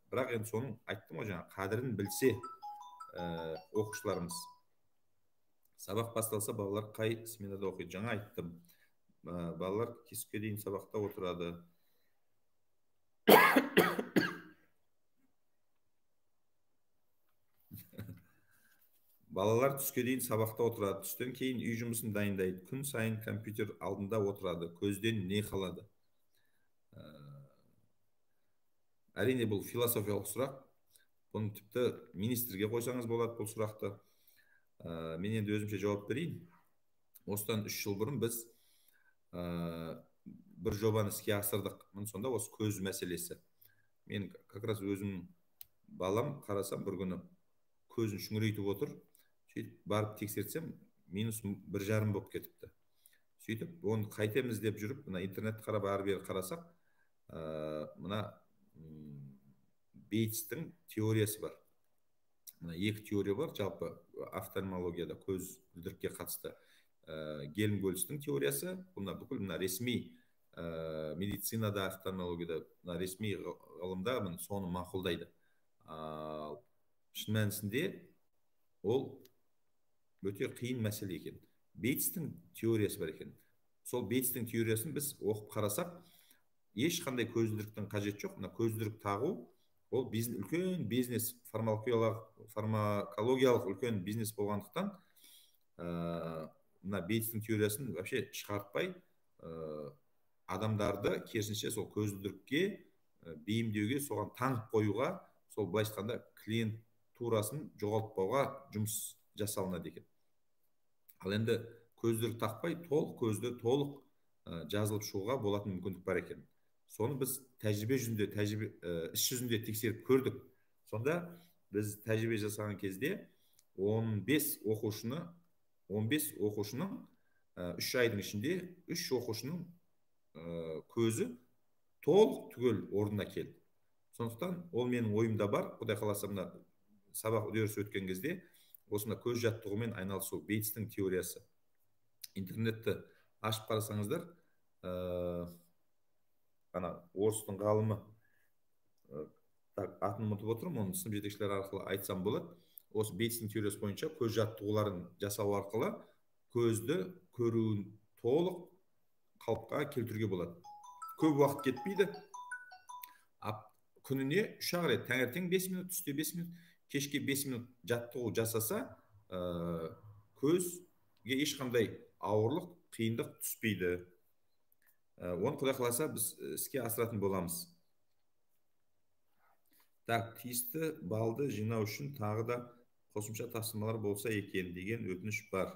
Бірақ енді соның айттым ғой, жаңа қадірін білсе оқушыларымыз. Сабақ басталса, балалар қай сменада оқиды? Жаңа айттым. Балалар кешке дейін сабақта отырады. Балалар түске дейін сабақта отырады. Түстен кейін үй жұмысын дайындайды. Күн сайын компьютер алдында отырады. Көзден не қалады? Әрине бұл философиялық сұрақ. Бұны тіпті министрге қойсаңыз болады бұл сұрақты. Мен енді өзімше жауап берейін. Осыдан 3 жыл бұрын біз бір жобаны іске асырдық. Міне сонда осы көз мәселесі. Мен как раз өзім балам қарасам бір күні көзін шүңірейтіп отыр. Сөйтіп барып тексертсем, минус 1,5 болып кетіпті. Сөйтіп оны қайтеміз деп жүріп, мына интернет қарап ары бері қарасақ, мына Бейтстің теориясы бар. Мына екі теория бар жалпы офтальмологияда көзілдірікке қатысты. Гельмгольцтің теориясы, бүкіл мына ресми медицинада, офтальмологияда, мына ресми ғылымда соны мақұлдайды. Шын мәнісінде ол өте қиын мәселе екен. Бейтстің теориясы бар екен. Сол Бейтстің теориясын біз оқып қарасақ, ешқандай көзілдіріктің қажет жоқ. Мына көзілдірік тағу ол үлкен бизнес, фармакологиялық үлкен бизнес болғандықтан, мына Бейтстің теориясын вообще шығартпай, адамдарды керісінше сол көзілдірікке бейімдеуге, соған таңып қоюға, сол былайша айтқанда клиентурасын жоғалтпауға жұмыс жасалынады екен. Ал енді көзілдірік тақпай көзді толық жазылып шығуға болатын мүмкіндік бар екен. Соны біз тәжірибе жүзінде, іс жүзінде тексеріп көрдік. Сонда біз тәжірибе жасаған кезде 15 оқушының 3 айдың ішінде 3 оқушының көзі толық түгел орнына келді. Сондықтан ол менің ойымда бар. Құдай қаласа мына сабақ үдерісі өткен кезде осында көз жаттығумен айналысу, Бейтстің теориясы. Интернетті ашып қарасаңыздар, ана орыстың ғалымы, атын ұмытып отырмын, оны сынып жетекшілері арқылы айтсам болады. Осы Бейтстің теориясы бойынша көз жаттығуларын жасау арқылы көзді көруін толық қалыпқа келтіруге болады. Көп уақыт кетпейді. Күніне 3 рет, таңертең 5 минут, түсте 5 минут, кешке 5 минут жаттығу жасаса, көзге ешқандай ауырлық, қиындық түспейді. Оны Құдай қаласа біз іске асыратын боламыз. Тиісті балды жинау үшін тағы да қосымша тапсырмалар болса екен деген өтініш бар.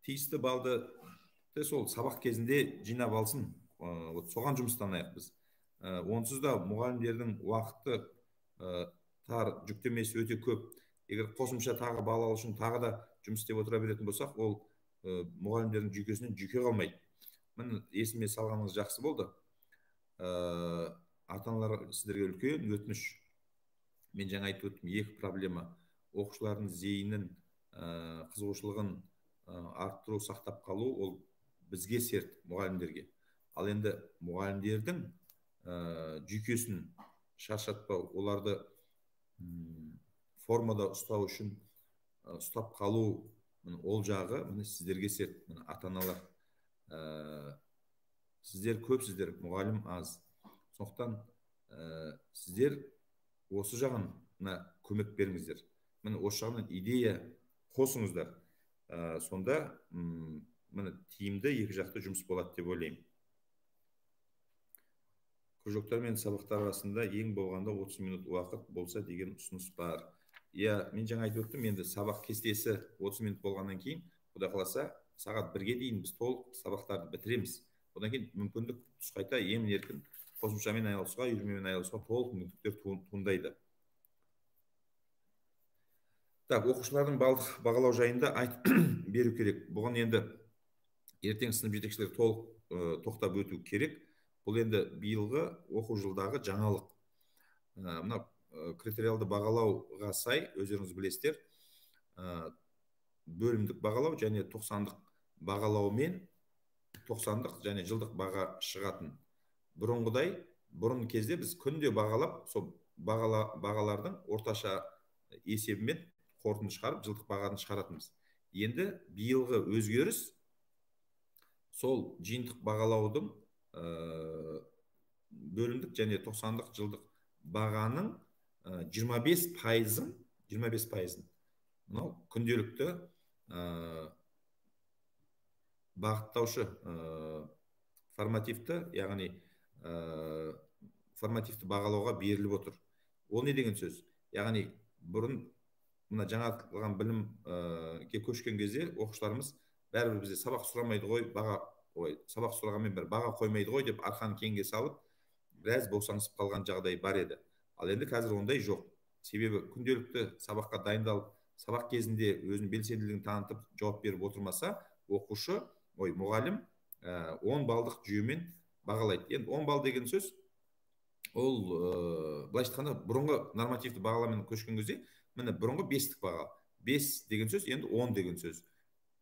Тиісті балды сол сабақ кезінде жинап алсын, соған жұмыстанайық біз. Онсыз да мұғалімдердің уақыты тар, жүктемесі өте көп. Егер қосымша тағы бал алу үшін тағы да жұмыс істеп отыра беретін болсақ, ол мұғалімдердің жүйкесінен жүйке қалмайды. Міне есіме салғаныңыз жақсы болды. Ата-аналар сіздерге үлкен өтініш. Мен жаңа айтып өттім, екі проблема. Оқушылардың зейінін, қызығушылығын арттыру, сақтап қалу, ол бізге серт, мұғалімдерге. Ал енді мұғалімдердің жүйкесін шаршатпау, оларды формада ұстау үшін ұстап қалу, ол жағы сіздерге серт, ата-аналар. Сіздер көпсіздер, мұғалім аз. Сондықтан сіздер осы жағын көмек беріңіздер. Осы жағынан идея қосыңыздар. Сонда тиімді екі жақты жұмыс болады деп ойлаймын. Кружоктар мен сабақтар арасында ең болғанда 30 минут уақыт болса деген ұсыныс бар. Мен жаңа айтып өттім, енді сабақ кестесі 30 минут болғаннан кейін, Құдай қаласа, сағат 1-ге дейін біз толық сабақтарды бітіреміз. Одан кейін мүмкіндік түс қайта емін-еркін қосымшамен айналысуға, үйірмемен айналысуға толық мүмкіндіктер туындайды. Оқушылардың балдық бағалау жайында айтып беру керек. Бұған енді ертең сынып жетекшілері толық тоқтап өту керек. Бұл енді биылғы оқу жылдағы жаңалық. Мына критериалды бағалауға сай, өздеріңіз білесіздер, бөлімдік бағалау және 90-дық бағалаумен 90-дық және жылдық баға шығатын. Бұрын кезде біз күнде бағалап, сол бағалардың орташа есебімен қорытынды шығарып, жылдық бағаны шығаратынбыз. Енді биылғы өзгеріс сол жиынтық бағалаудың бөлімдік және 90-дық жылдық бағаның 25%-ын мынау күнделікті бағыттаушы формативті, яғни формативті бағалауға беріліп отыр. Ол не деген сөз? Яғни бұрын жаңартылған білімге көшкен кезде оқушыларымыз бәрібір бізде сабақ сұрамайды ғой, сабақ сұрағанмен бір баға қоймайды ғой деп арқаны кеңге салып біраз босаңсып қалған жағдай бар еді. Ал енді қазір ондай жоқ. Себебі күнделікті сабаққа дайындалып, сабақ кезінде өзінің белсенділігін танытып жауап беріп отырмаса, оқушы, мұғалім 10 балдық жүйемен бағалайды. Енді 10 балл деген сөз ол былайша айтқанда бұрынғы нормативті бағаламен көшкен кезде міне бұрынғы 5-тік баға. 5 деген сөз енді 10 деген сөз.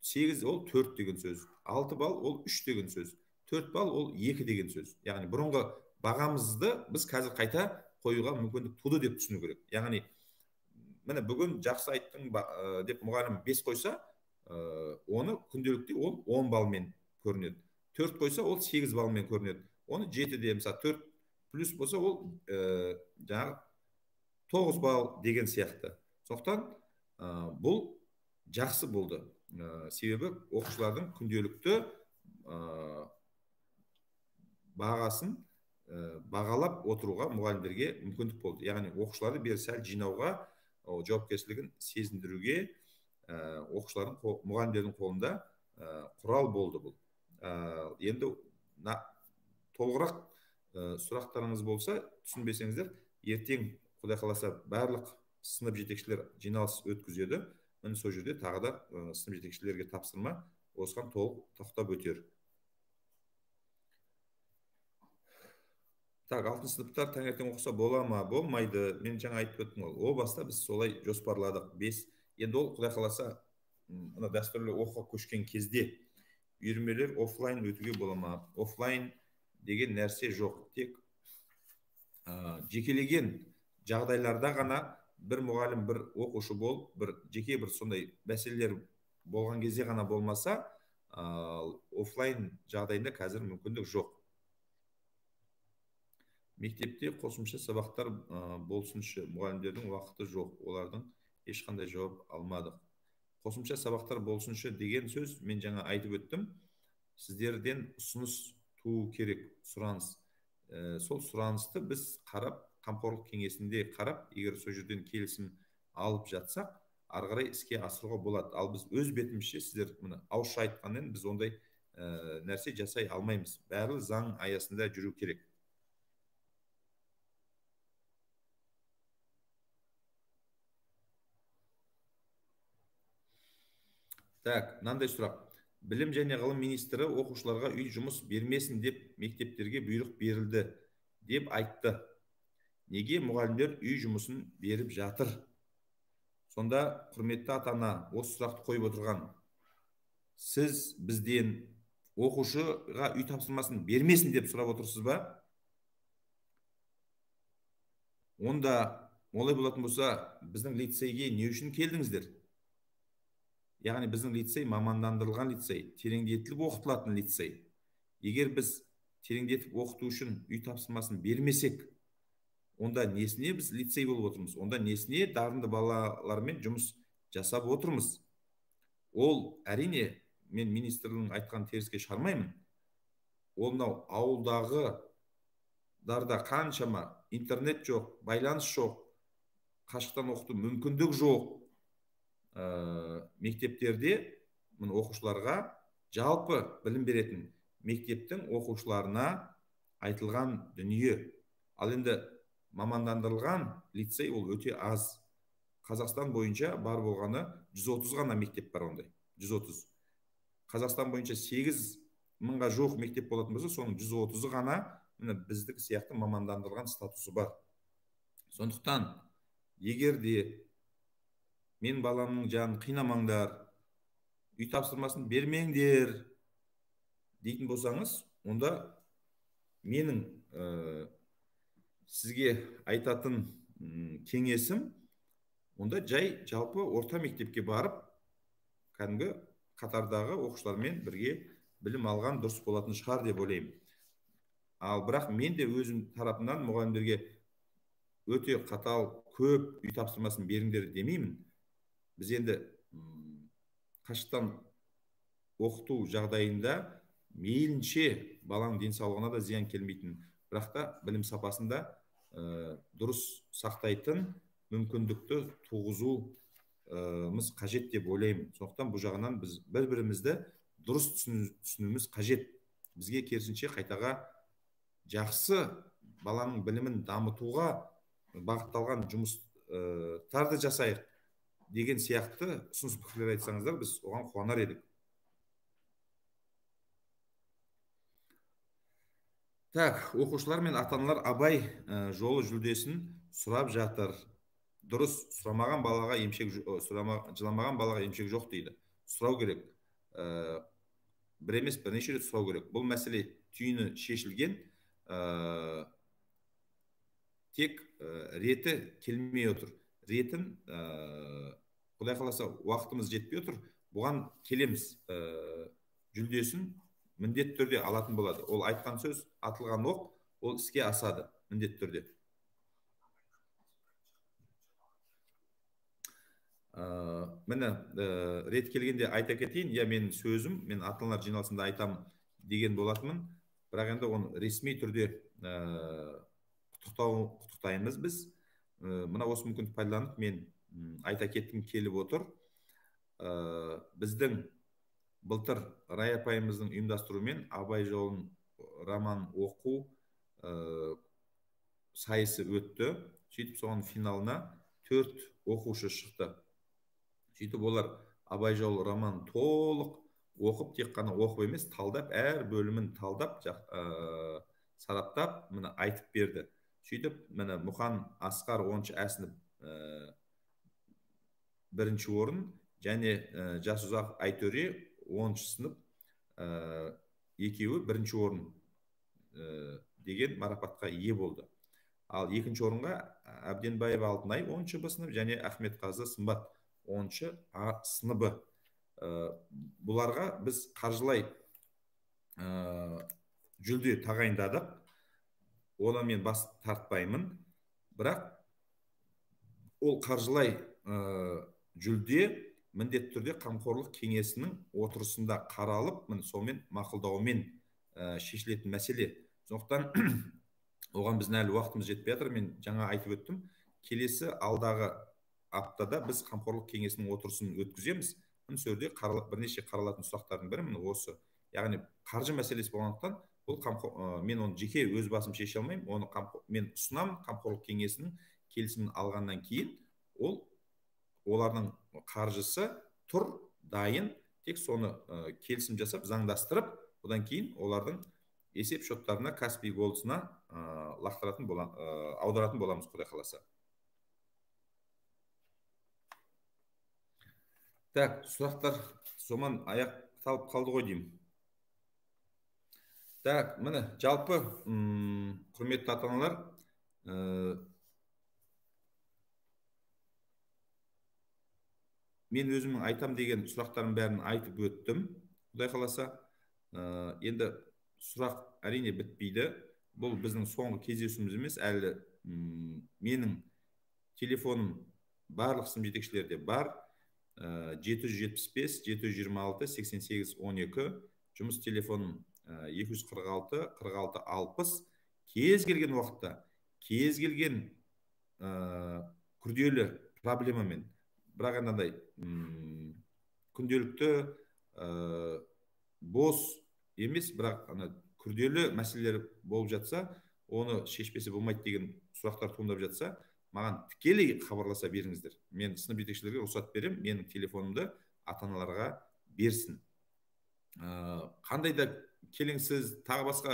8 ол 4 деген сөз. 6 балл ол 3 деген сөз. 4 балл ол 2 деген сөз. Яғни бұрынғы бағамызды біз қазір қайта қоюға мүмкіндік туды деп түсіну керек. Яғни міне бүгін жақсы айттың деп мұғалім 5 қойса, оны күнделікте ол 10 балмен көрінеді. 4 қойса ол 8 балмен көрінеді. Оны 7-де мысалы 4 плюс болса ол жаңағы 9 балл деген сияқты. Сондықтан бұл жақсы болды. Себебі оқушылардың күнделікті бағасын бағалап отыруға мұғалімдерге мүмкіндік болды. Яғни оқушыларды бері сәл жинауға, жауапкершілігін сезіндіруге оқушылардың, мұғалімдердің қолында құрал болды бұл. Енді толығырақ сұрақтарыңыз болса, түсінбесеңіздер, ертең Құдай қаласа барлық сынып жетекшілер жиналыс өткізеді. Міне сол жерде тағы да сынып жетекшілерге тапсырма осыған толық тоқтап өтер. Так, 6 сыныптар таңертең оқыса бола ма? Болмайды. Мен жаңа айтып өттім ғой. О баста біз солай жоспарладық. 5. Енді ол Құдай қаласа мына дәстүрлі оқуға көшкен кезде үйірмелер офлайн өтуге бола ма? Офлайн деген нәрсе жоқ. Тек жекелеген жағдайларда ғана бір мұғалім, бір оқушы болып, жеке бір сондай мәселелер болған кезде ғана болмаса, офлайн жағдайында қазір мүмкіндік жоқ. Мектепте қосымша сабақтар болсыншы, мұғалімдердің уақыты жоқ, олардың ешқандай жауап алмадық. Қосымша сабақтар болсыншы деген сөз мен жаңа айтып өттім. Сіздерден ұсыныс туу керек, сұраныс. Сол сұранысты біз қарап, қамқорлық кеңесінде қарап, егер сол жерден келісім алып жатсақ, ары қарай іске асыруға болады. Ал біз өз бетімізше, сіздер ауызша айтқаннан біз ондай нәрсе жасай алмаймыз. Бәрі заң аясында жүру керек. Так, мынандай сұрақ. Білім және ғылым министрі оқушыларға үй жұмыс бермесін деп мектептерге бұйрық берілді деп айтты. Неге мұғалімдер үй жұмысын беріп жатыр? Сонда құрметті ата-ана осы сұрақты қойып отырған. Сіз бізден оқушыға үй тапсырмасын бермесін деп сұрап отырсыз ба? Онда олай болатын болса, біздің лицейге не үшін келдіңіздер? Яғни біздің лицей мамандандырылған лицей, тереңдетіліп оқытылатын лицей. Егер біз тереңдетіп оқыту үшін үй тапсырмасын бермесек, онда несіне біз лицей болып отырмыз? Онда несіне дарынды балалармен жұмыс жасап отырмыз? Ол әрине мен министрдің айтқан теріске шығармаймын. Ол мынау ауылдағыларда қаншама интернет жоқ, байланыс жоқ, қашықтан оқыту мүмкіндік жоқ мектептерде оқушыларға жалпы білім беретін мектептің оқушыларына айтылған дүние. Ал енді мамандандырылған лицей ол өте аз. Қазақстан бойынша бар болғаны 130 ғана мектеп бар ондай. 130. Қазақстан бойынша 8.000-ға жоқ мектеп болатын болса, соның 130-ы ғана біздік сияқты мамандандырылған статусы бар. Сондықтан, егер де мен баламның жанын қинамаңдар, үй тапсырмасын бермеңдер дейтін болсаңыз, онда менің сізге айтатын кеңесім, онда жай жалпы орта мектепке барып, кәдімгі қатардағы оқушылармен бірге білім алған дұрыс болатын шығар деп ойлаймын. Ал бірақ мен де өзім тарапымнан мұғалімдерге өте қатал, көп үй тапсырмасын беріңдер демеймін. Біз енді қашықтан оқыту жағдайында мейлінше баланың денсаулығына да зиян келмейтін, бірақ та білім сапасында дұрыс сақтайтын мүмкіндікті туғызуымыз қажет деп ойлаймын. Сондықтан бұл жағынан біз бір-бірімізді дұрыс түсінуіміз қажет. Бізге керісінше қайтаға жақсы баланың білімін дамытуға бағытталған жұмыстарды жасайық деген сияқты ұсыныс пікірлер айтсаңыздар, біз оған қуанар едік. Так, оқушылар мен ата-аналар Абай жолы жүлдесін сұрап жатыр. Дұрыс, сұрамаған балаға жыламаған балаға емшек жоқ дейді. Сұрау керек. Бір емес, бірнеше рет сұрау керек. Бұл мәселе түйіні шешілген. Тек реті келмей отыр. Ретін, Құдай қаласа, уақытымыз жетпей отыр. Бұған келеміз. Жүлдесін міндетті түрде алатын болады. Ол айтқан сөз, атылған оқ, ол іске асады міндетті түрде. Міне, рет келгенде айта кетейін, менің сөзім, мен ата-аналар жиналысында айтамын деген болатынмын. Бірақ енді оны ресми түрде құттықтаймыз біз. Мына осы мүмкіндікті пайдаланып, мен айта кеткім келіп отыр. Біздің былтыр Рая апайымыздың ұйымдастыруымен Абай жолын роман оқу сайысы өтті. Сөйтіп соның финалына 4 оқушы шықты. Сөйтіп олар Абай жолы роман толық оқып, тек қана оқып емес, талдап, әр бөлімін талдап, сараптап, міне айтып берді. Сөйтіп, міне Мұқан Асқар 10-шы әсініп 1-ші орын, және Жасұзақ Айтөре 10-шы сынып екеуі 1-ші орын деген марапатқа ие болды. Ал 2-ші орынға Әбденбаева Алтынай 10-шы Б сынып және Ахметқазы Сымбат 10-шы А сыныбы. Бұларға біз қаржылай жүлде тағайындадық. Оны мен бас тартпаймын. Бірақ ол қаржылай жүлде міндетті түрде қамқорлық кеңесінің отырысында қаралып, сонымен мақұлдауымен шешілетін мәселе. Сондықтан оған біздің әлі уақытымыз жетпей жатыр. Мен жаңа айтып өттім. Келесі алдағы аптада біз қамқорлық кеңесінің отырысын өткіземіз. Сол жерде бірнеше қаралатын сұрақтардың бірі осы. Яғни қаржы мәселесі болғандықтан, мен оны жеке өз басым шеше алмаймын. Оны мен ұсынамын, қамқорлық кеңесінің келісімін алғаннан кейін олардың қаржысы тұр, дайын, тек соны келісім жасап, заңдастырып, одан кейін олардың есеп шоттарына, Каспий голдсына аударатын боламыз, Құдай қаласа. Так, сұрақтар соман аяқталып қалды ғой деймін. Так, міне, жалпы құрметті ата-аналар, мен өзімнің айтам деген сұрақтардың бәрін айтып өттім. Құдай қаласа, енді сұрақ әрине бітпейді. Бұл біздің соңғы кездесуіміз емес, әлі менің телефоным барлық сынып жетекшілерде бар. 775-726-88-12, жұмыс телефоным 246-46-60. Кез келген уақытта, кез келген күрделі проблемамен, бірақ анандай күнделікті бос емес, бірақ күрделі мәселелер болып жатса, оны шешпесе болмайды деген сұрақтар туындап жатса, маған тікелей хабарласа беріңіздер. Мен сынып жетекшілерге рұқсат берем, менің телефонымды ата-аналарға берсін. Қандай да келеңсіз, тағы басқа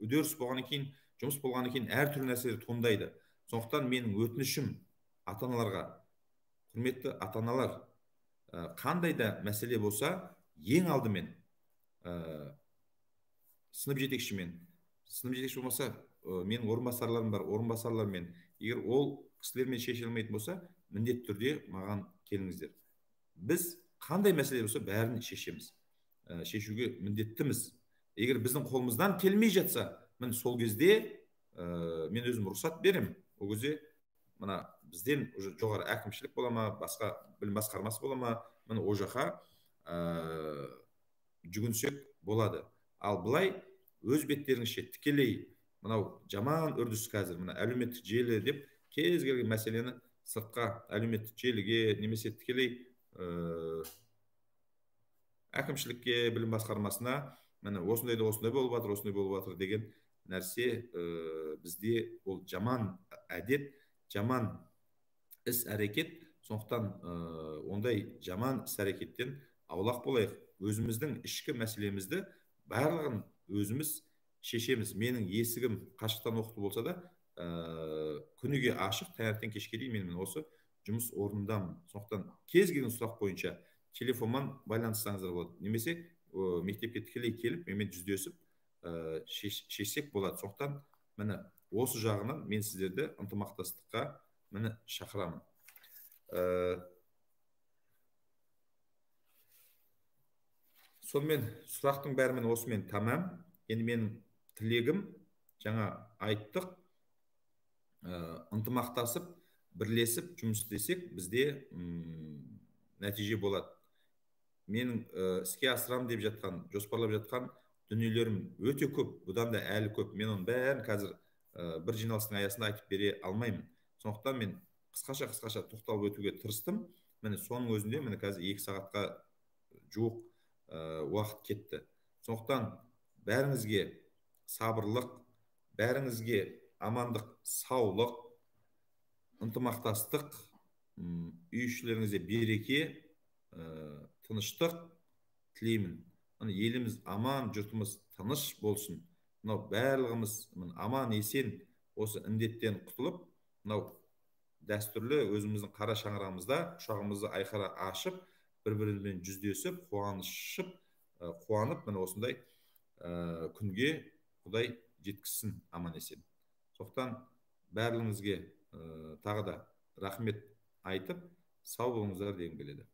үдеріс болғаннан кейін, жұмыс болғаннан кейін әртүрлі нәрселер туындайды. Сондықтан менің өтінішім ата-аналарға, құрметті ата-аналар, қандай да мәселе болса, ең алдымен сынып жетекшімен, сынып жетекші болмаса, менің орынбасарларым бар, орынбасарлармен, егер ол кісілермен шеше алмайтын болса, міндетті түрде маған келіңіздер. Біз қандай мәселе болса, бәрін шешеміз. Шешуге міндеттіміз. Егер біздің қолымыздан келмей жатса, мен сол кезде мен өзім рұқсат берем. Ол кезде мына бізден жоғары әкімшілік бола ма, басқа білім басқармасы бола ма, міне о жаққа жүгінсек болады. Ал былай өз беттеріңізше тікелей мынау жаман үрдіс қазір, мына әлеуметтік желі деп кез келген мәселені сыртқа әлеуметтік желіге немесе тікелей әкімшілікке, білім басқармасына міне осындай болып жатыр, осындай болып жатыр деген нәрсе бізде ол жаман әдет, жаман іс әрекет. Сондықтан ондай жаман іс әрекеттен аулақ болайық. Өзіміздің ішкі мәселемізді барлығын өзіміз шешеміз. Менің есігім қашықтан оқыту болса да күніге ашық, таңертең кешке дейін мен осы жұмыс орнындамын. Сондықтан кез келген сұрақ бойынша телефонмен байланыссаңыздар болады, немесе мектепке тікелей келіп менімен жүздесіп шешсек болады. Сондықтан міне осы жағынан мен сіздерді ынтымақтастыққа міне шақырамын. Сонымен сұрақтың бәрімен осымен тамам. Енді менің тілегім, жаңа айттық, ынтымақтасып, бірлесіп жұмыс істесек, бізде нәтиже болады. Менің іске асырам деп жатқан, жоспарлап жатқан дүниелерім өте көп, бұдан да әлі көп. Мен оның бәрін қазір бір жиналыстың аясында айтып бере алмаймын. Сондықтан мен қысқаша тоқталып өтуге тырыстым. Міне соның өзінде міне қазір 2 сағатқа жуық уақыт кетті. Сондықтан бәріңізге сабырлық, бәріңізге амандық, саулық, ынтымақтастық, үй ішілеріңізде береке, тыныштық тілеймін. Еліміз аман, жұртымыз тыныш болсын. Мынау барлығымыз аман есен осы індеттен құтылып, мынау дәстүрлі өзіміздің қара шаңырағымызда құшағымызды айқара ашып, бір-бірімізбен жүздесіп, қуанып, міне осындай күнге Құдай жеткізсін аман есен. Сондықтан барлығыңызге тағы да рахмет айтып, сау болыңыздар дегім келеді.